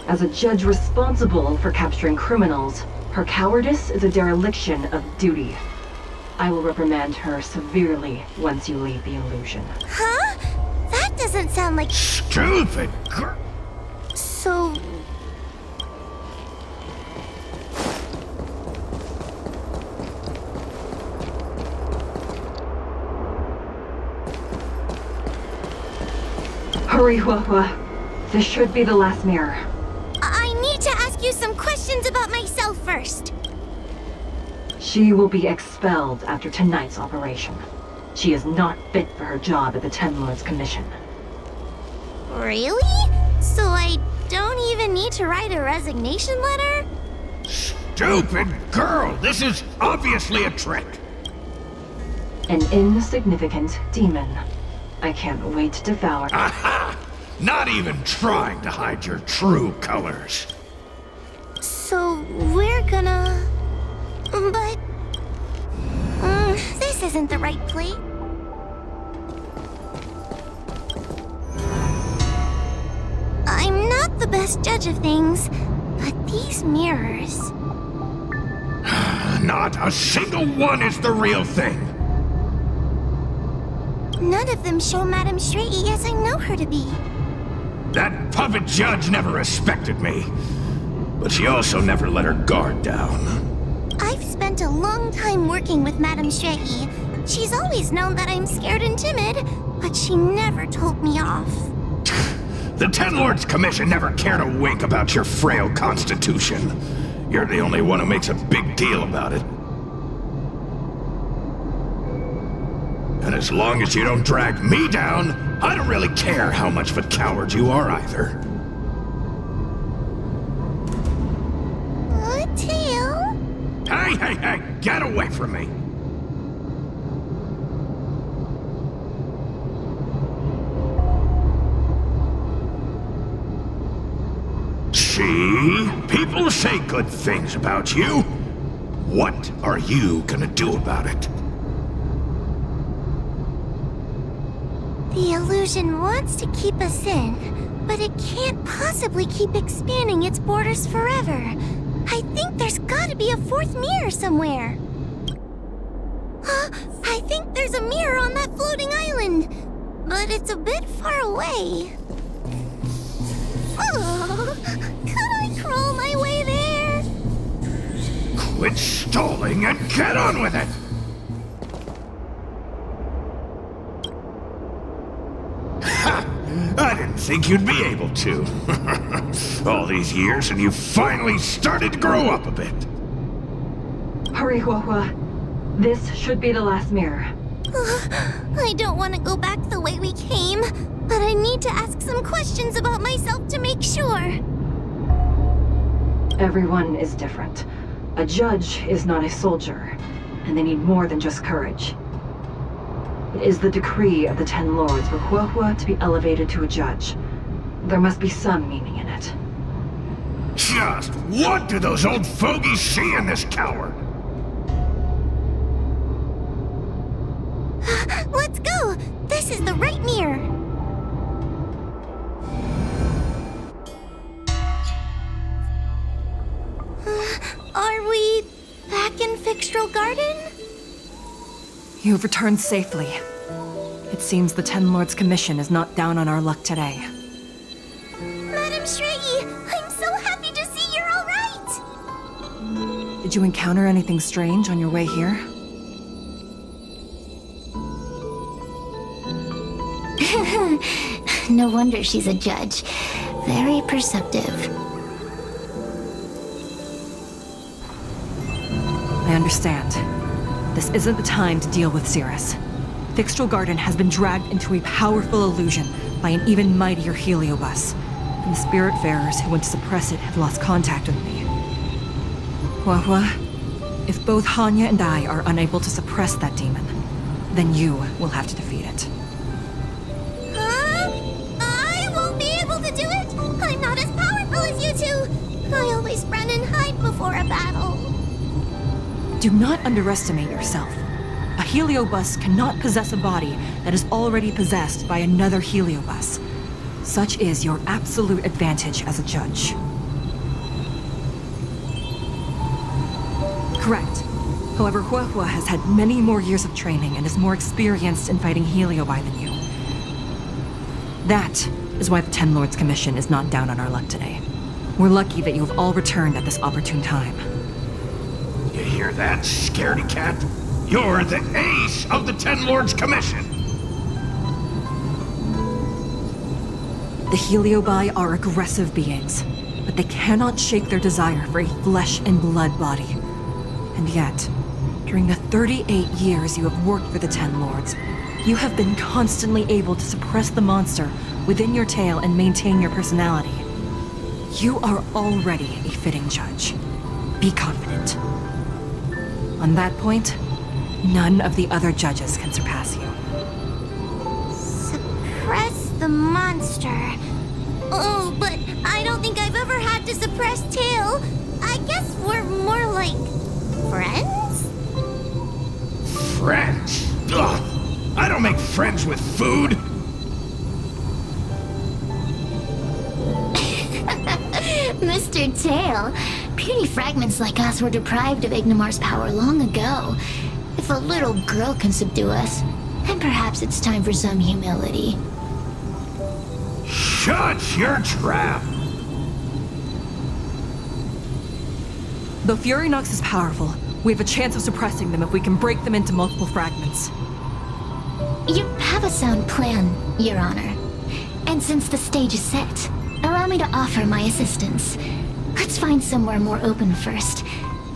As a judge responsible for capturing criminals, her cowardice is a dereliction of duty. I will reprimand her severely once you leave the illusion. Huh? That doesn't sound like... Stupid girl. So... Hurry, Huohuo. This should be the last mirror. I need to ask you some questions about myself first. She will be expelled after tonight's operation. She is not fit for her job at the Ten Lords Commission. Really? So I don't even need to write a resignation letter? Stupid girl! This is obviously a trick! An insignificant demon. I can't wait to devour. Aha! Not even trying to hide your true colors. So we're gonna... But... this isn't the right place. I'm not the best judge of things, but these mirrors... Not a single one is the real thing. None of them show Madame Straighty as I know her to be. That puppet judge never respected me. But she also never let her guard down. I've spent a long time working with Madame Straighty. She's always known that I'm scared and timid, but she never told me off. The Ten Lords Commission never cared a wink about your frail constitution. You're the only one who makes a big deal about it. And as long as you don't drag me down, I don't really care how much of a coward you are either. Tail? Hey, get away from me! See? People say good things about you. What are you gonna do about it? The illusion wants to keep us in, but it can't possibly keep expanding its borders forever. I think there's gotta be a fourth mirror somewhere. I think there's a mirror on that floating island, but it's a bit far away. Could I crawl my way there? Quit stalling and get on with it! I didn't think you'd be able to. All these years and you finally started to grow up a bit. Hurry, Huohuo. This should be the last mirror. I don't want to go back the way we came, but I need to ask some questions about myself to make sure. Everyone is different. A judge is not a soldier. and they need more than just courage. It is the decree of the Ten Lords for Huohuo to be elevated to a judge. There must be some meaning in it. Just what do those old fogies see in this coward? Let's go! This is the right mirror! Are we back in Fixtral Garden? You have returned safely. It seems the Ten Lords' commission is not down on our luck today. Madam Shrey, I'm so happy to see you're alright! Did you encounter anything strange on your way here? No wonder she's a judge. Very perceptive. I understand. This isn't the time to deal with Cirrus. Fixtral Garden has been dragged into a powerful illusion by an even mightier heliobus. And the Spiritfarers who went to suppress it have lost contact with me. Huohuo, if both Hanya and I are unable to suppress that demon, then you will have to defeat it. I won't be able to do it! I'm not as powerful as you two! I always run and hide before a battle. Do not underestimate yourself. A heliobus cannot possess a body that is already possessed by another heliobus. Such is your absolute advantage as a judge. Correct. However, Huohuo has had many more years of training and is more experienced in fighting heliobi than you. That is why the Ten Lords Commission is not down on our luck today. We're lucky that you have all returned at this opportune time. You hear that, scaredy cat? You're the ace of the Ten Lords Commission! The heliobi are aggressive beings, but they cannot shake their desire for a flesh and blood body. And yet, during the 38 years you have worked for the Ten Lords, you have been constantly able to suppress the monster within your tail and maintain your personality. You are already a fitting judge. Be confident. On that point, none of the other judges can surpass you. Suppress the monster. Oh, but I don't think I've ever had to suppress Tail. I guess we're more like friends? Friends? Ugh! I don't make friends with food! Mr. Tail, puny fragments like us were deprived of Ignamar's power long ago. If a little girl can subdue us, then perhaps it's time for some humility. Shut your trap! Though Fury Nox is powerful, we have a chance of suppressing them if we can break them into multiple fragments. You have a sound plan, Your Honor. And since the stage is set, allow me to offer my assistance. Let's find somewhere more open first.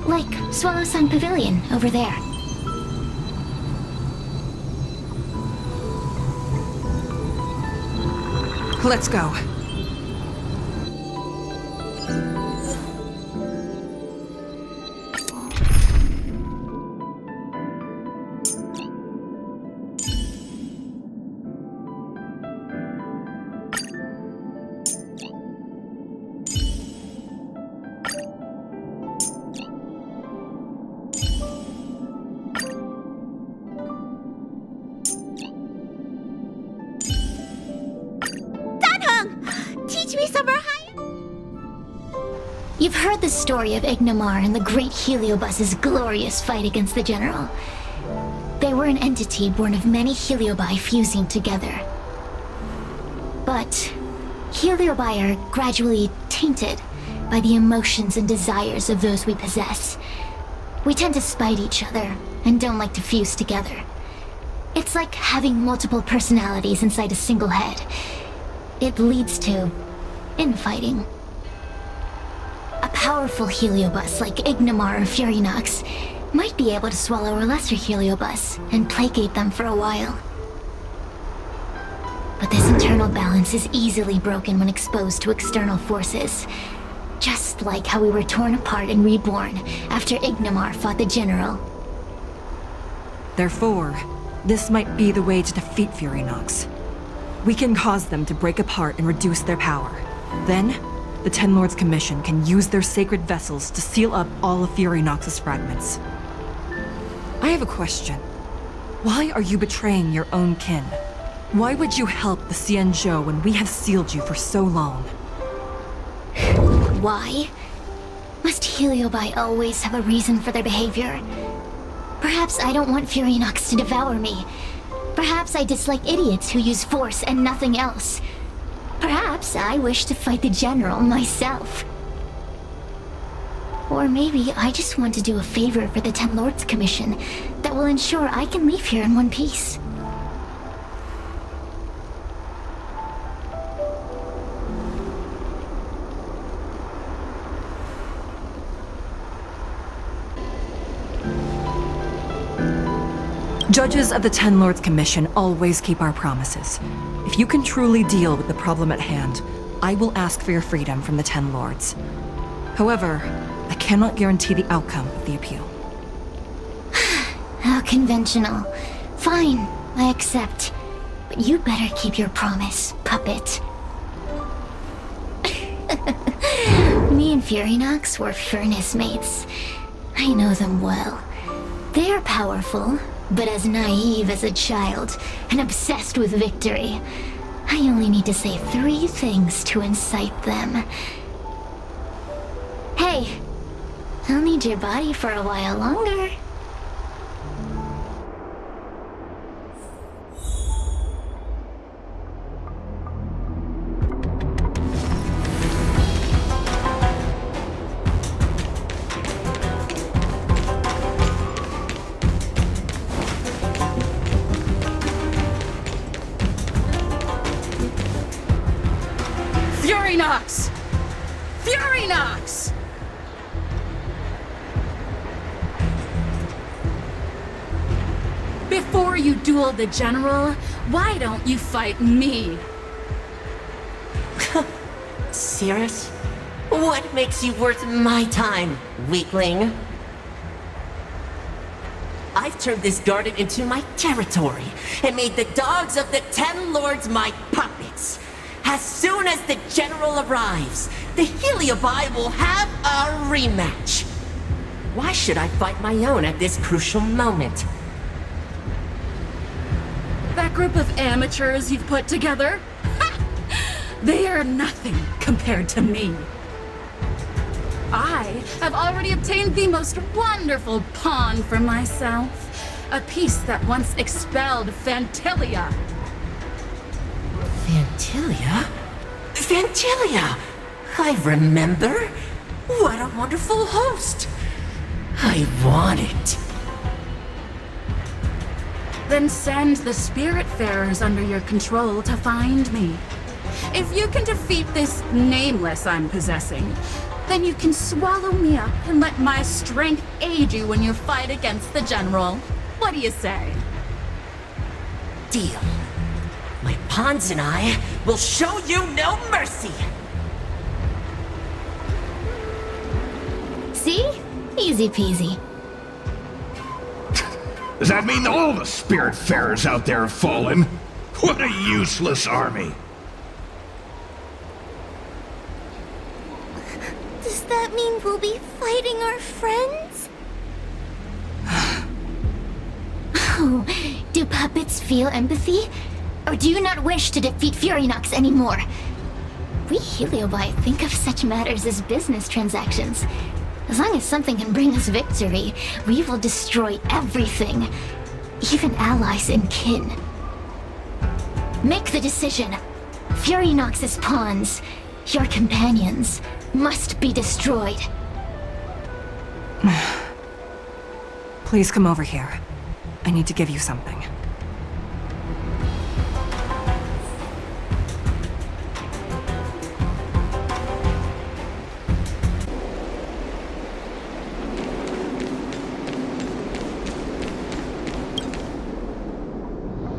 Like Swallowsong Pavilion, over there. Let's go. You've heard the story of Ignamar and the great Heliobus's glorious fight against the General. They were an entity born of many Heliobi fusing together. But Heliobi are gradually tainted by the emotions and desires of those we possess. We tend to spite each other and don't like to fuse together. It's like having multiple personalities inside a single head. It leads to infighting. A powerful Heliobus like Ignamar or Fury Nox might be able to swallow a lesser Heliobus and placate them for a while. But this internal balance is easily broken when exposed to external forces. Just like how we were torn apart and reborn after Ignamar fought the General. Therefore, this might be the way to defeat Furynox. We can cause them to break apart and reduce their power. Then, the Ten Lords Commission can use their sacred vessels to seal up all of Furynox's fragments. I have a question. Why are you betraying your own kin? Why would you help the Xianzhou when we have sealed you for so long? Why? Must Heliobi always have a reason for their behavior? Perhaps I don't want Furynox to devour me. Perhaps I dislike idiots who use force and nothing else. Perhaps I wish to fight the General myself. Or maybe I just want to do a favor for the Ten Lords Commission that will ensure I can leave here in one piece. Judges of the Ten Lords Commission always keep our promises. If you can truly deal with the problem at hand, I will ask for your freedom from the Ten Lords. However, I cannot guarantee the outcome of the appeal. How conventional. Fine, I accept. But you better keep your promise, puppet. Me and Furynox were furnace mates. I know them well. They are powerful, but as naive as a child, and obsessed with victory. I only need to say 3 things to incite them. Hey, I'll need your body for a while longer. Furynox! Furynox! Before you duel the General, why don't you fight me? Cirrus? What makes you worth my time, weakling? I've turned this garden into my territory and made the dogs of the Ten Lords my puppets. As soon as the General arrives, the Heliobi will have a rematch. Why should I fight my own at this crucial moment? That group of amateurs you've put together? They are nothing compared to me. I have already obtained the most wonderful pawn for myself. A piece that once expelled Phantilia. Phantilia? Phantilia! I remember! What a wonderful host! I want it. Then send the Spiritfarers under your control to find me. If you can defeat this nameless I'm possessing, then you can swallow me up and let my strength aid you when you fight against the General. What do you say? Deal. My pawns and I will show you no mercy! See? Easy peasy. Does that mean all the Spiritfarers out there have fallen? What a useless army! Does that mean we'll be fighting our friends? Oh, do puppets feel empathy? Or do you not wish to defeat Furynox anymore? We Heliobi think of such matters as business transactions. As long as something can bring us victory, we will destroy everything. Even allies and kin. Make the decision. Furynox's pawns, your companions, must be destroyed. Please come over here. I need to give you something.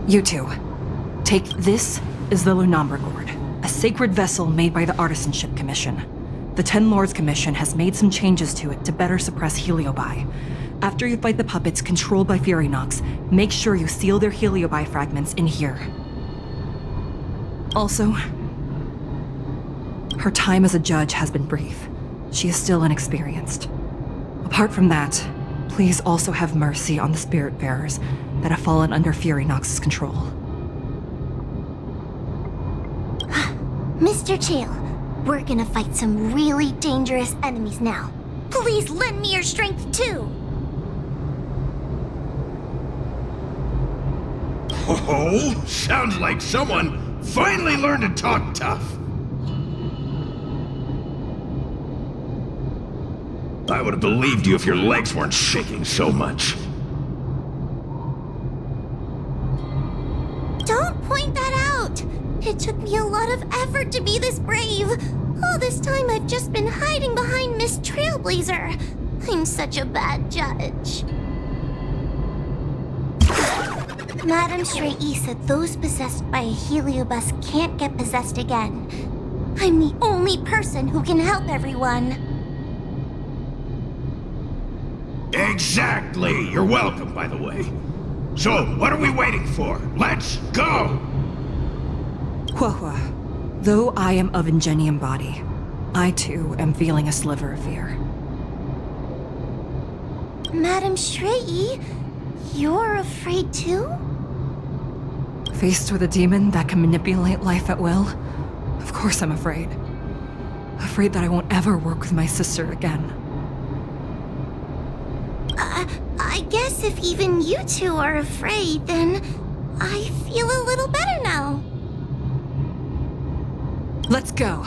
You two, take this is the Lunambra Gourd, a sacred vessel made by the Artisanship Commission. The Ten Lords Commission has made some changes to it to better suppress Heliobi. After you fight the puppets controlled by Furynox, make sure you seal their heliobi fragments in here. Also, her time as a judge has been brief. She is still inexperienced. Apart from that, please also have mercy on the Spiritfarers that have fallen under Furynox's control. Mr. Tail, we're gonna fight some really dangerous enemies now. Please lend me your strength too! Oh, sounds like someone finally learned to talk tough. I would have believed you if your legs weren't shaking so much. Don't point that out! It took me a lot of effort to be this brave. All this time I've just been hiding behind Miss Trailblazer. I'm such a bad judge. Madame Straight-E said those possessed by a heliobus can't get possessed again. I'm the only person who can help everyone. Exactly! You're welcome, by the way. So, what are we waiting for? Let's go! Huohuo, though I am of Ingenium body, I too am feeling a sliver of fear. Madame Straight-E, you're afraid too? Faced with a demon that can manipulate life at will, of course I'm afraid. Afraid that I won't ever work with my sister again. I guess if even you two are afraid, then I feel a little better now. Let's go.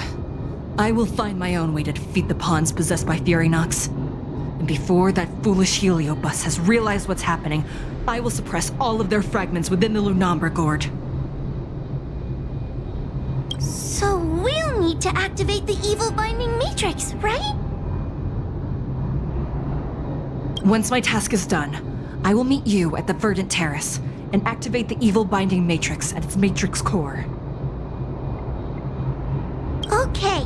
I will find my own way to defeat the pawns possessed by Furynox. And before that foolish heliobus has realized what's happening, I will suppress all of their fragments within the Lunambra Gorge. So we'll need to activate the evil binding matrix, right? Once my task is done, I will meet you at the Verdant Terrace and activate the evil binding matrix at its matrix core. Okay.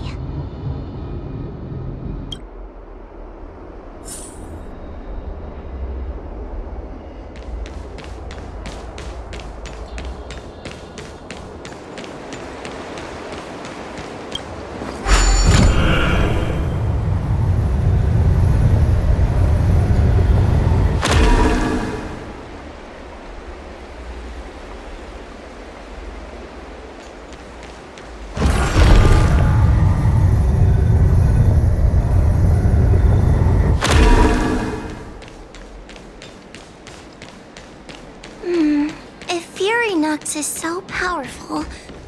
Is so powerful,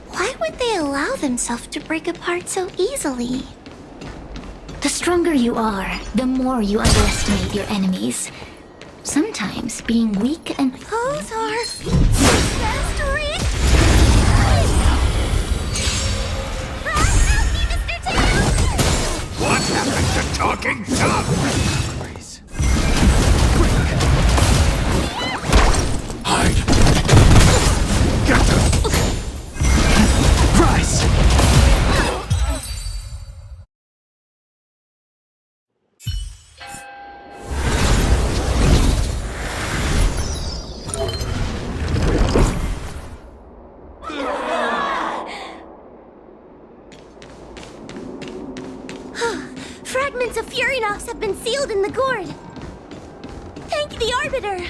why would they allow themselves to break apart so easily? The stronger you are, the more you underestimate your enemies. Sometimes being weak and... Those are... best rich! Help me, Mr. Tail! What happened to talking tough? Hide! Get them! Rise! Fragments of Furynox have been sealed in the gourd. Thank the Arbiter!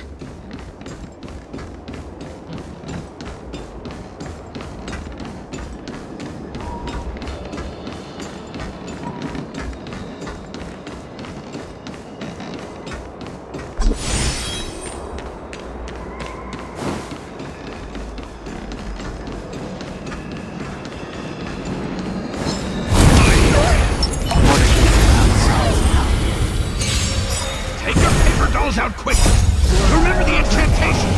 Out quick! Remember the incantation!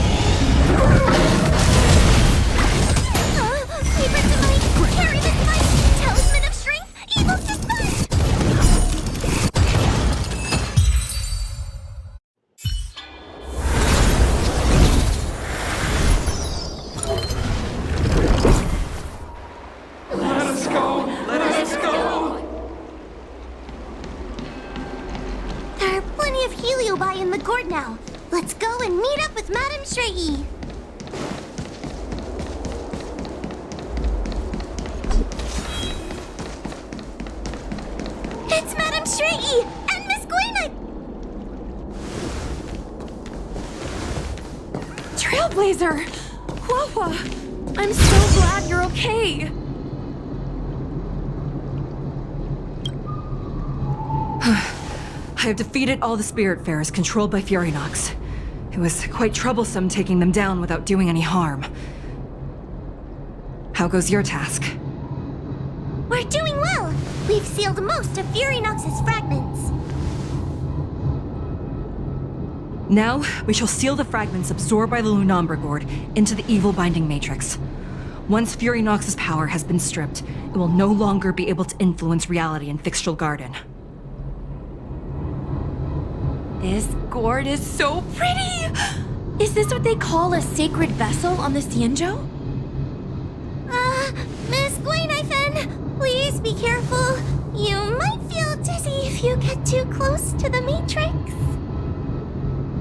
Favorite device! Carry this device! Talisman of strength! Evil suspense! Let us go! Let us go! There are plenty of heliobi in the gourd now. Let's go and meet up with Madame Shrey. It's Madame Shrey and Miss Guinaifen! Trailblazer! Huohuo! I'm so glad you're okay! I have defeated all the Spiritfarers controlled by Furynox. It was quite troublesome taking them down without doing any harm. How goes your task? We're doing well! We've sealed most of Furynox's fragments. Now, we shall seal the fragments absorbed by the Lunombra Gourd into the evil binding matrix. Once Furynox's power has been stripped, it will no longer be able to influence reality in Fixtral Garden. This gourd is so pretty! Is this what they call a sacred vessel on the Xianzhou? Miss Guinaifen, please be careful. You might feel dizzy if you get too close to the Matrix.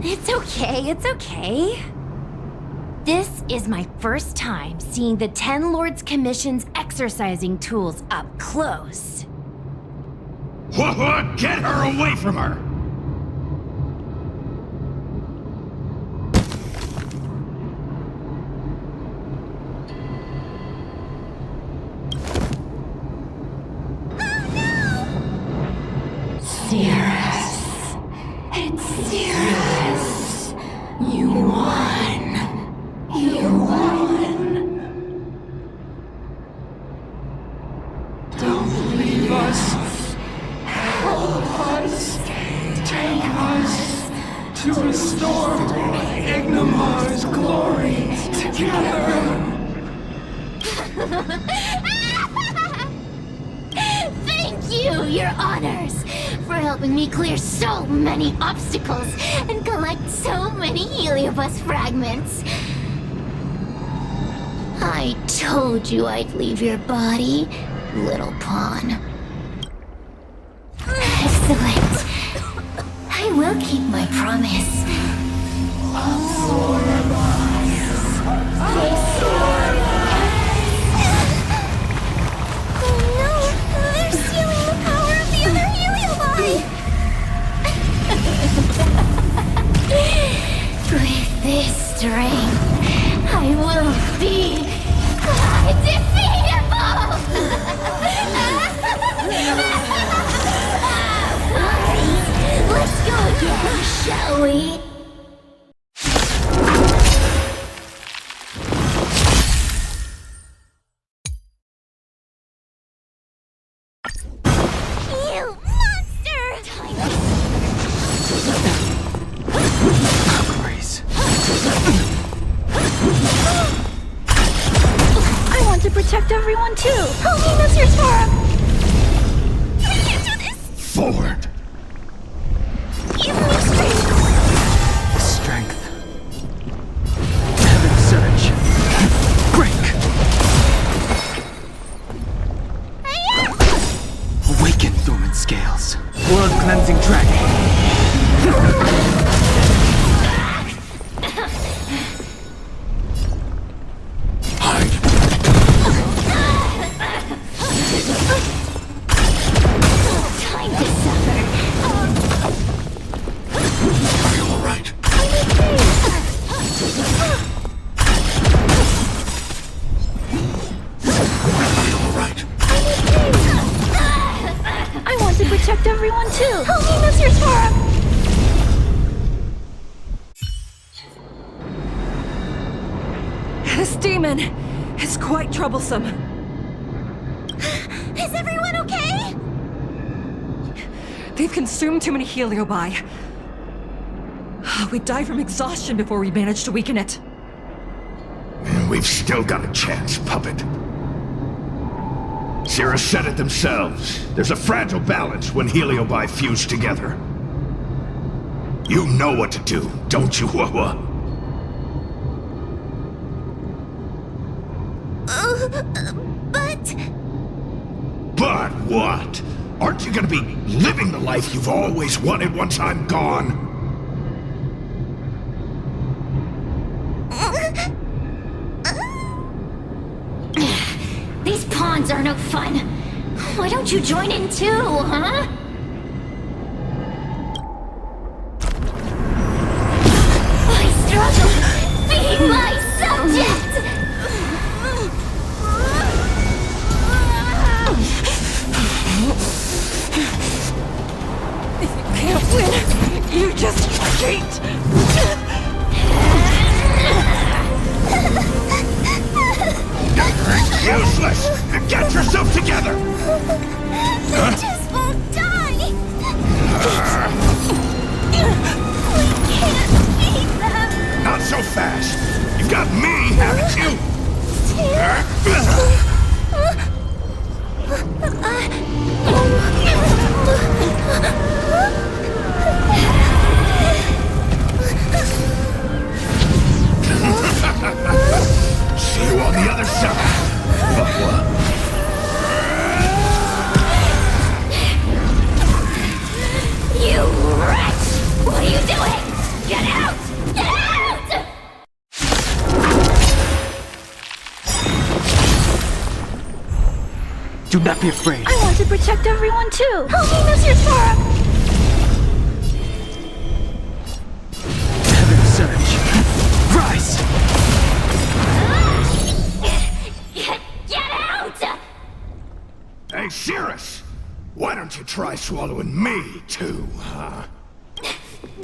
It's okay, it's okay. This is my first time seeing the Ten Lords Commission's exercising tools up close. Huohuo, get her away from her! Cirrus. It's Cirrus. You won. You won. Don't leave us. Help us. Take us to restore Ignamar's glory together. Thank you, Your Honors, for helping me clear so many obstacles and collect so many heliobus fragments. I told you I'd leave your body, little pawn. Excellent. I will keep my promise. Oh no! They're stealing the power of the other heliobi! With this strength, I will be undefeatable! Let's go again, shall we? You monster! Grace. I want to protect everyone too! Holiness, your Torah! We can't do this! Forward! Give me strength! Strength. Heaven surge. Break. Awaken dormant scales. World cleansing track. Time to suffer. Are you alright? I want to protect everyone too! Holiness, your Torah! This demon is quite troublesome. Is everyone okay? They've consumed too many heliobi. We died from exhaustion before we managed to weaken it. We've still got a chance, puppet. Cirrus said it themselves. There's a fragile balance when heliobi fuse together. You know what to do, don't you, Huohuo? But... But what? Aren't you gonna be living the life you've always wanted once I'm gone? These pawns are no fun. Why don't you join in too, huh? I struggle being my subject! If you can't win, you just cheat! Useless! Get yourself together! They just won't die! We can't beat them! Not so fast! You've got me, haven't you? See you on the other side! You wretch! What are you doing? Get out! Get out! Do not be afraid. I want to protect everyone too! Help me, Mr. Sora! Heaven surge. Rise! Get out! Hey, Cirrus! Why don't you try swallowing me, too, huh?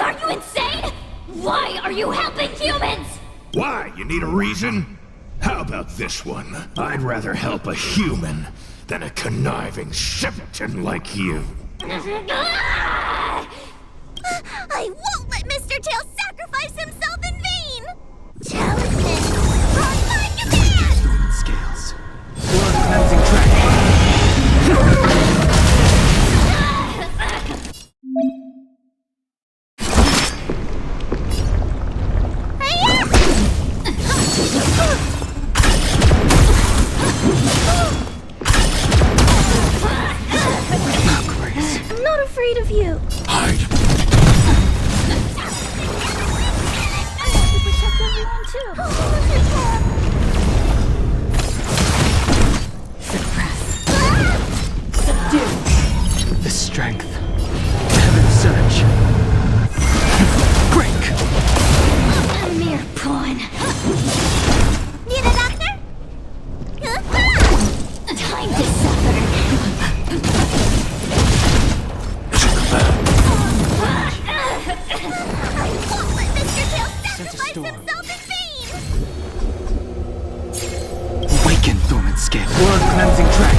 Are you insane? Why are you helping humans? Why? You need a reason? How about this one? I'd rather help a human than a conniving simpleton like you. I won't let Mr. Tail sacrifice himself in vain! Talisman, on my command! Dormant scales. Blood cleansing track. I'm not afraid of you. Hide. I want to protect everyone too. The strength. Heaven surge. Break! A mere pawn. Need a doctor? Time to suffer. I won't let Mr. Tail Sense a sacrifice storm. himself in vain! Awaken dormant scale. Blood cleansing track.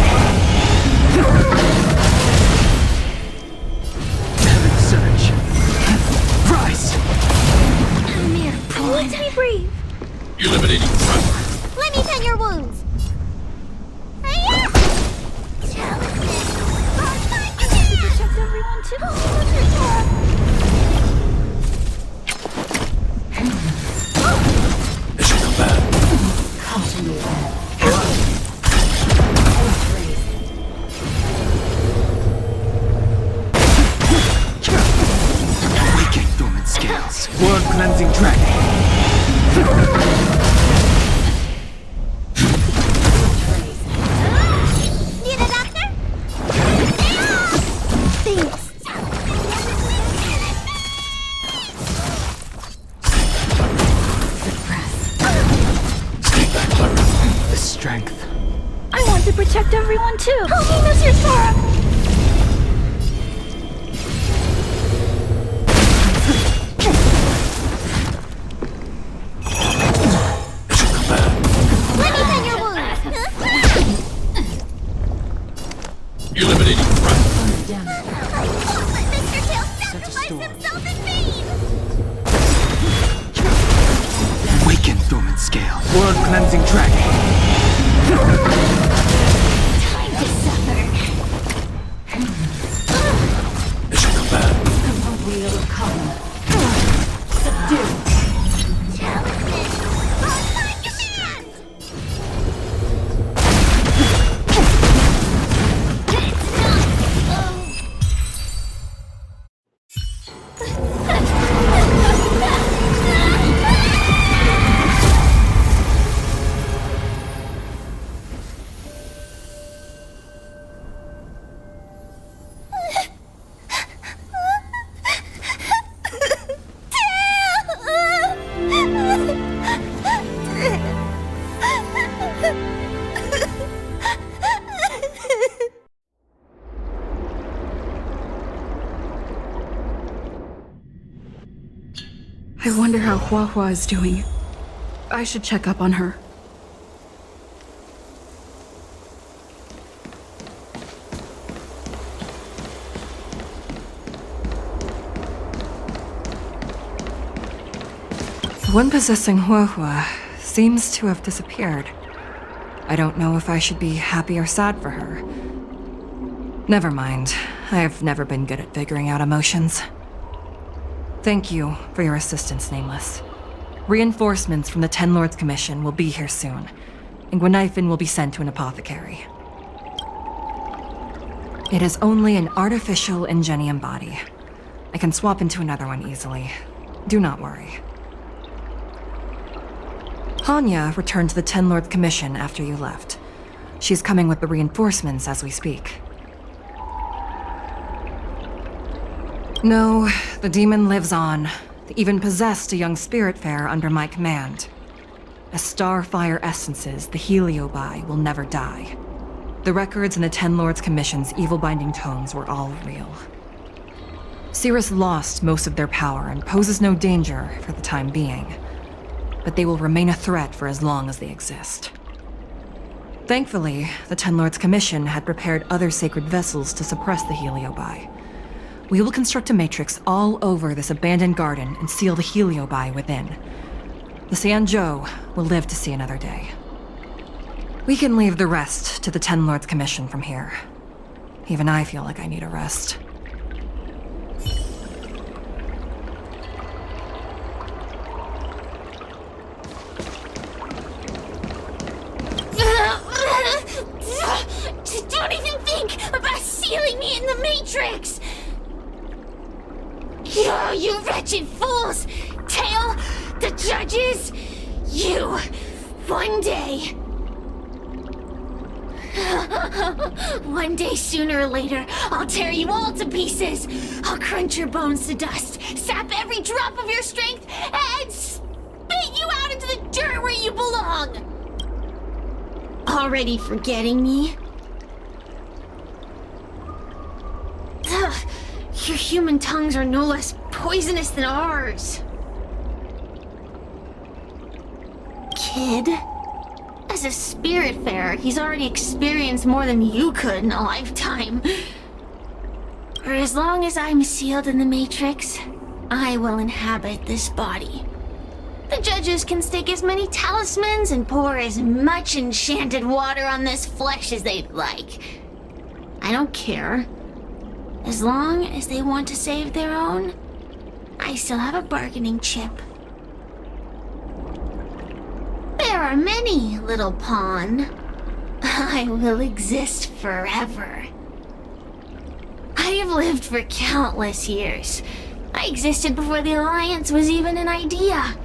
Heaven surge. Rise! A mere pawn. Let me breathe. Eliminating front. Let me tend your wounds. To protect everyone too. It should come back. Awaken dormant scales. Blood cleansing track. Need a doctor? Thanks. Stay back, Clara. The strength. I want to protect everyone too. Help me, Mr. Sora. It should come back. Let me tend your wounds. Eliminating front. I won't let Mr. Tail sacrifice storm. himself in vain. Awaken dormant scale. Blood cleansing track. Time to suffer. It should come back. A wheel of calm. Subdue. Talisman, on my command. It's not over. I wonder how Huohuo is doing. I should check up on her. The one possessing Huohuo seems to have disappeared. I don't know if I should be happy or sad for her. Never mind. I've never been good at figuring out emotions. Thank you for your assistance, Nameless. Reinforcements from the Ten Lords Commission will be here soon, and Guinaifen will be sent to an apothecary. It is only an artificial ingenium body. I can swap into another one easily. Do not worry. Hanya returned to the Ten Lords Commission after you left. She's coming with the reinforcements as we speak. No, the demon lives on. They even possessed a young spiritfarer under my command. As starfire essences, the heliobi will never die. The records in the Ten Lords Commission's evil-binding tomes were all real. Cirrus lost most of their power and poses no danger for the time being. But they will remain a threat for as long as they exist. Thankfully, the Ten Lords Commission had prepared other sacred vessels to suppress the heliobi. We will construct a matrix all over this abandoned garden and seal the heliobi within. The Xianzhou will live to see another day. We can leave the rest to the Ten Lords Commission from here. Even I feel like I need a rest. Don't even think about sealing me in the Matrix! You wretched fools! Tail, the judges, you, one day... One day, sooner or later, I'll tear you all to pieces! I'll crunch your bones to dust, sap every drop of your strength, and spit you out into the dirt where you belong! Already forgetting me? Your human tongues are no less poisonous than ours. Kid? As a spiritfarer, he's already experienced more than you could in a lifetime. For as long as I'm sealed in the Matrix, I will inhabit this body. The judges can stake as many talismans and pour as much enchanted water on this flesh as they'd like. I don't care. As long as they want to save their own, I still have a bargaining chip. There are many, little pawn. I will exist forever. I have lived for countless years. I existed before the Alliance was even an idea.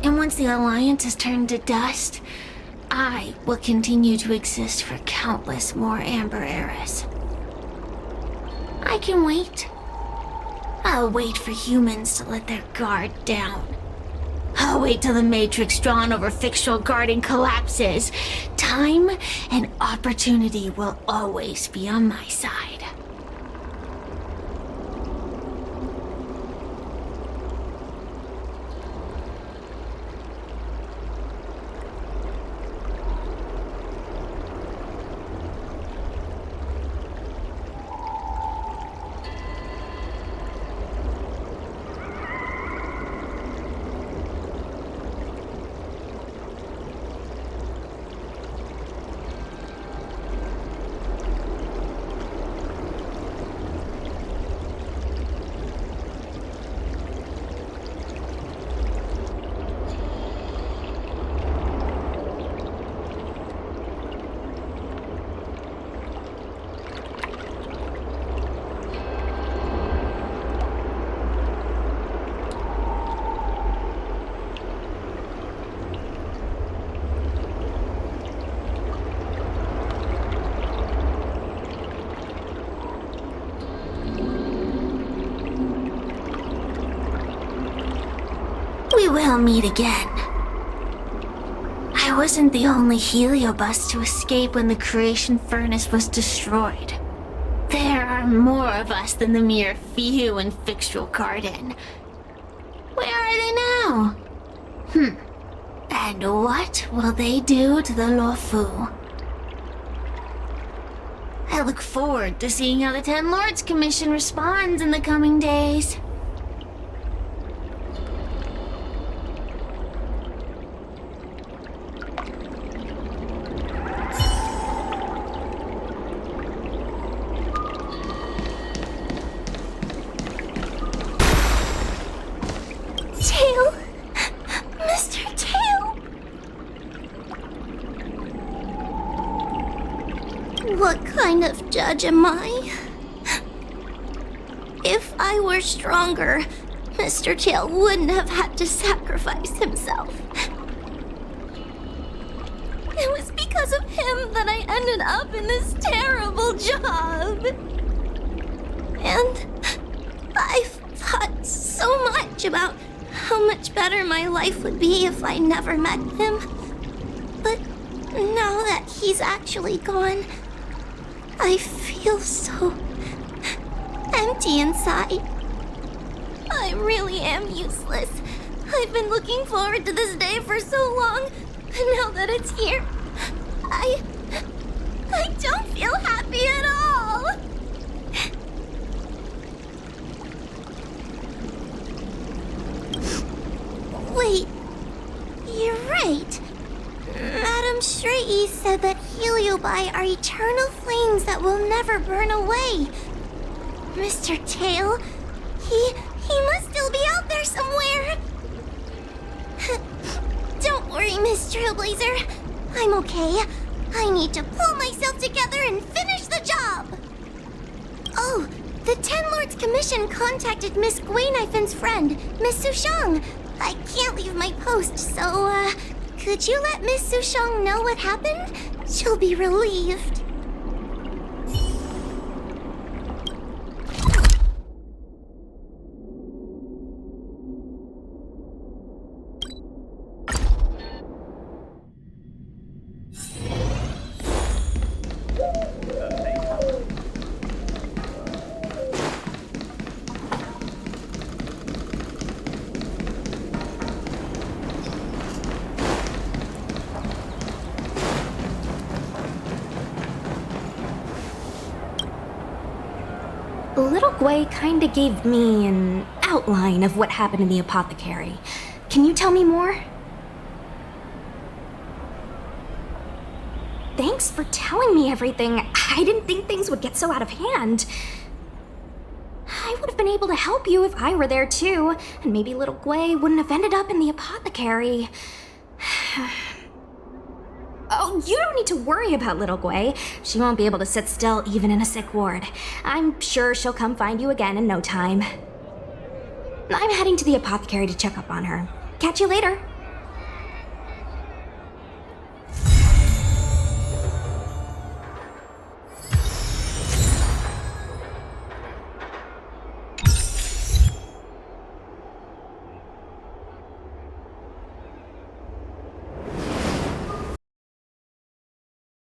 And once the Alliance is turned to dust, I will continue to exist for countless more Amber eras. I can wait. I'll wait for humans to let their guard down. I'll wait till the Matrix drawn over Fictional Garden collapses. Time and opportunity will always be on my side. We will meet again. I wasn't the only heliobus to escape when the creation furnace was destroyed. There are more of us than the mere few in Fixtral Garden. Where are they now? And what will they do to the Luofu? I look forward to seeing how the Ten Lords Commission responds in the coming days. Tail! Mr. Tail! What kind of judge am I? If I were stronger, Mr. Tail wouldn't have had to sacrifice himself. It was because of him that I ended up in this terrible job. And I've thought so much about how much better my life would be if I never met him. But now that he's actually gone, I feel so empty inside. I really am useless. I've been looking forward to this day for so long, and now that it's here, I don't feel happy at all. Wait, you're right. Madame Shrei said that heliobi are eternal flames that will never burn away. Mr. Tail, he must still be out there somewhere. Don't worry, Miss Trailblazer. I'm okay. I need to pull myself together and finish the job. Oh, the Ten Lords Commission contacted Miss Guinaifen's friend, Miss Shusang. I can't leave my post, so, could you let Miss Shusang know what happened? She'll be relieved. Little Gwei kinda gave me an outline of what happened in the apothecary. Can you tell me more? Thanks for telling me everything. I didn't think things would get so out of hand. I would have been able to help you if I were there too, and maybe little Gwei wouldn't have ended up in the apothecary. Oh, you don't need to worry about little Gwei. She won't be able to sit still even in a sick ward. I'm sure she'll come find you again in no time. I'm heading to the apothecary to check up on her. Catch you later.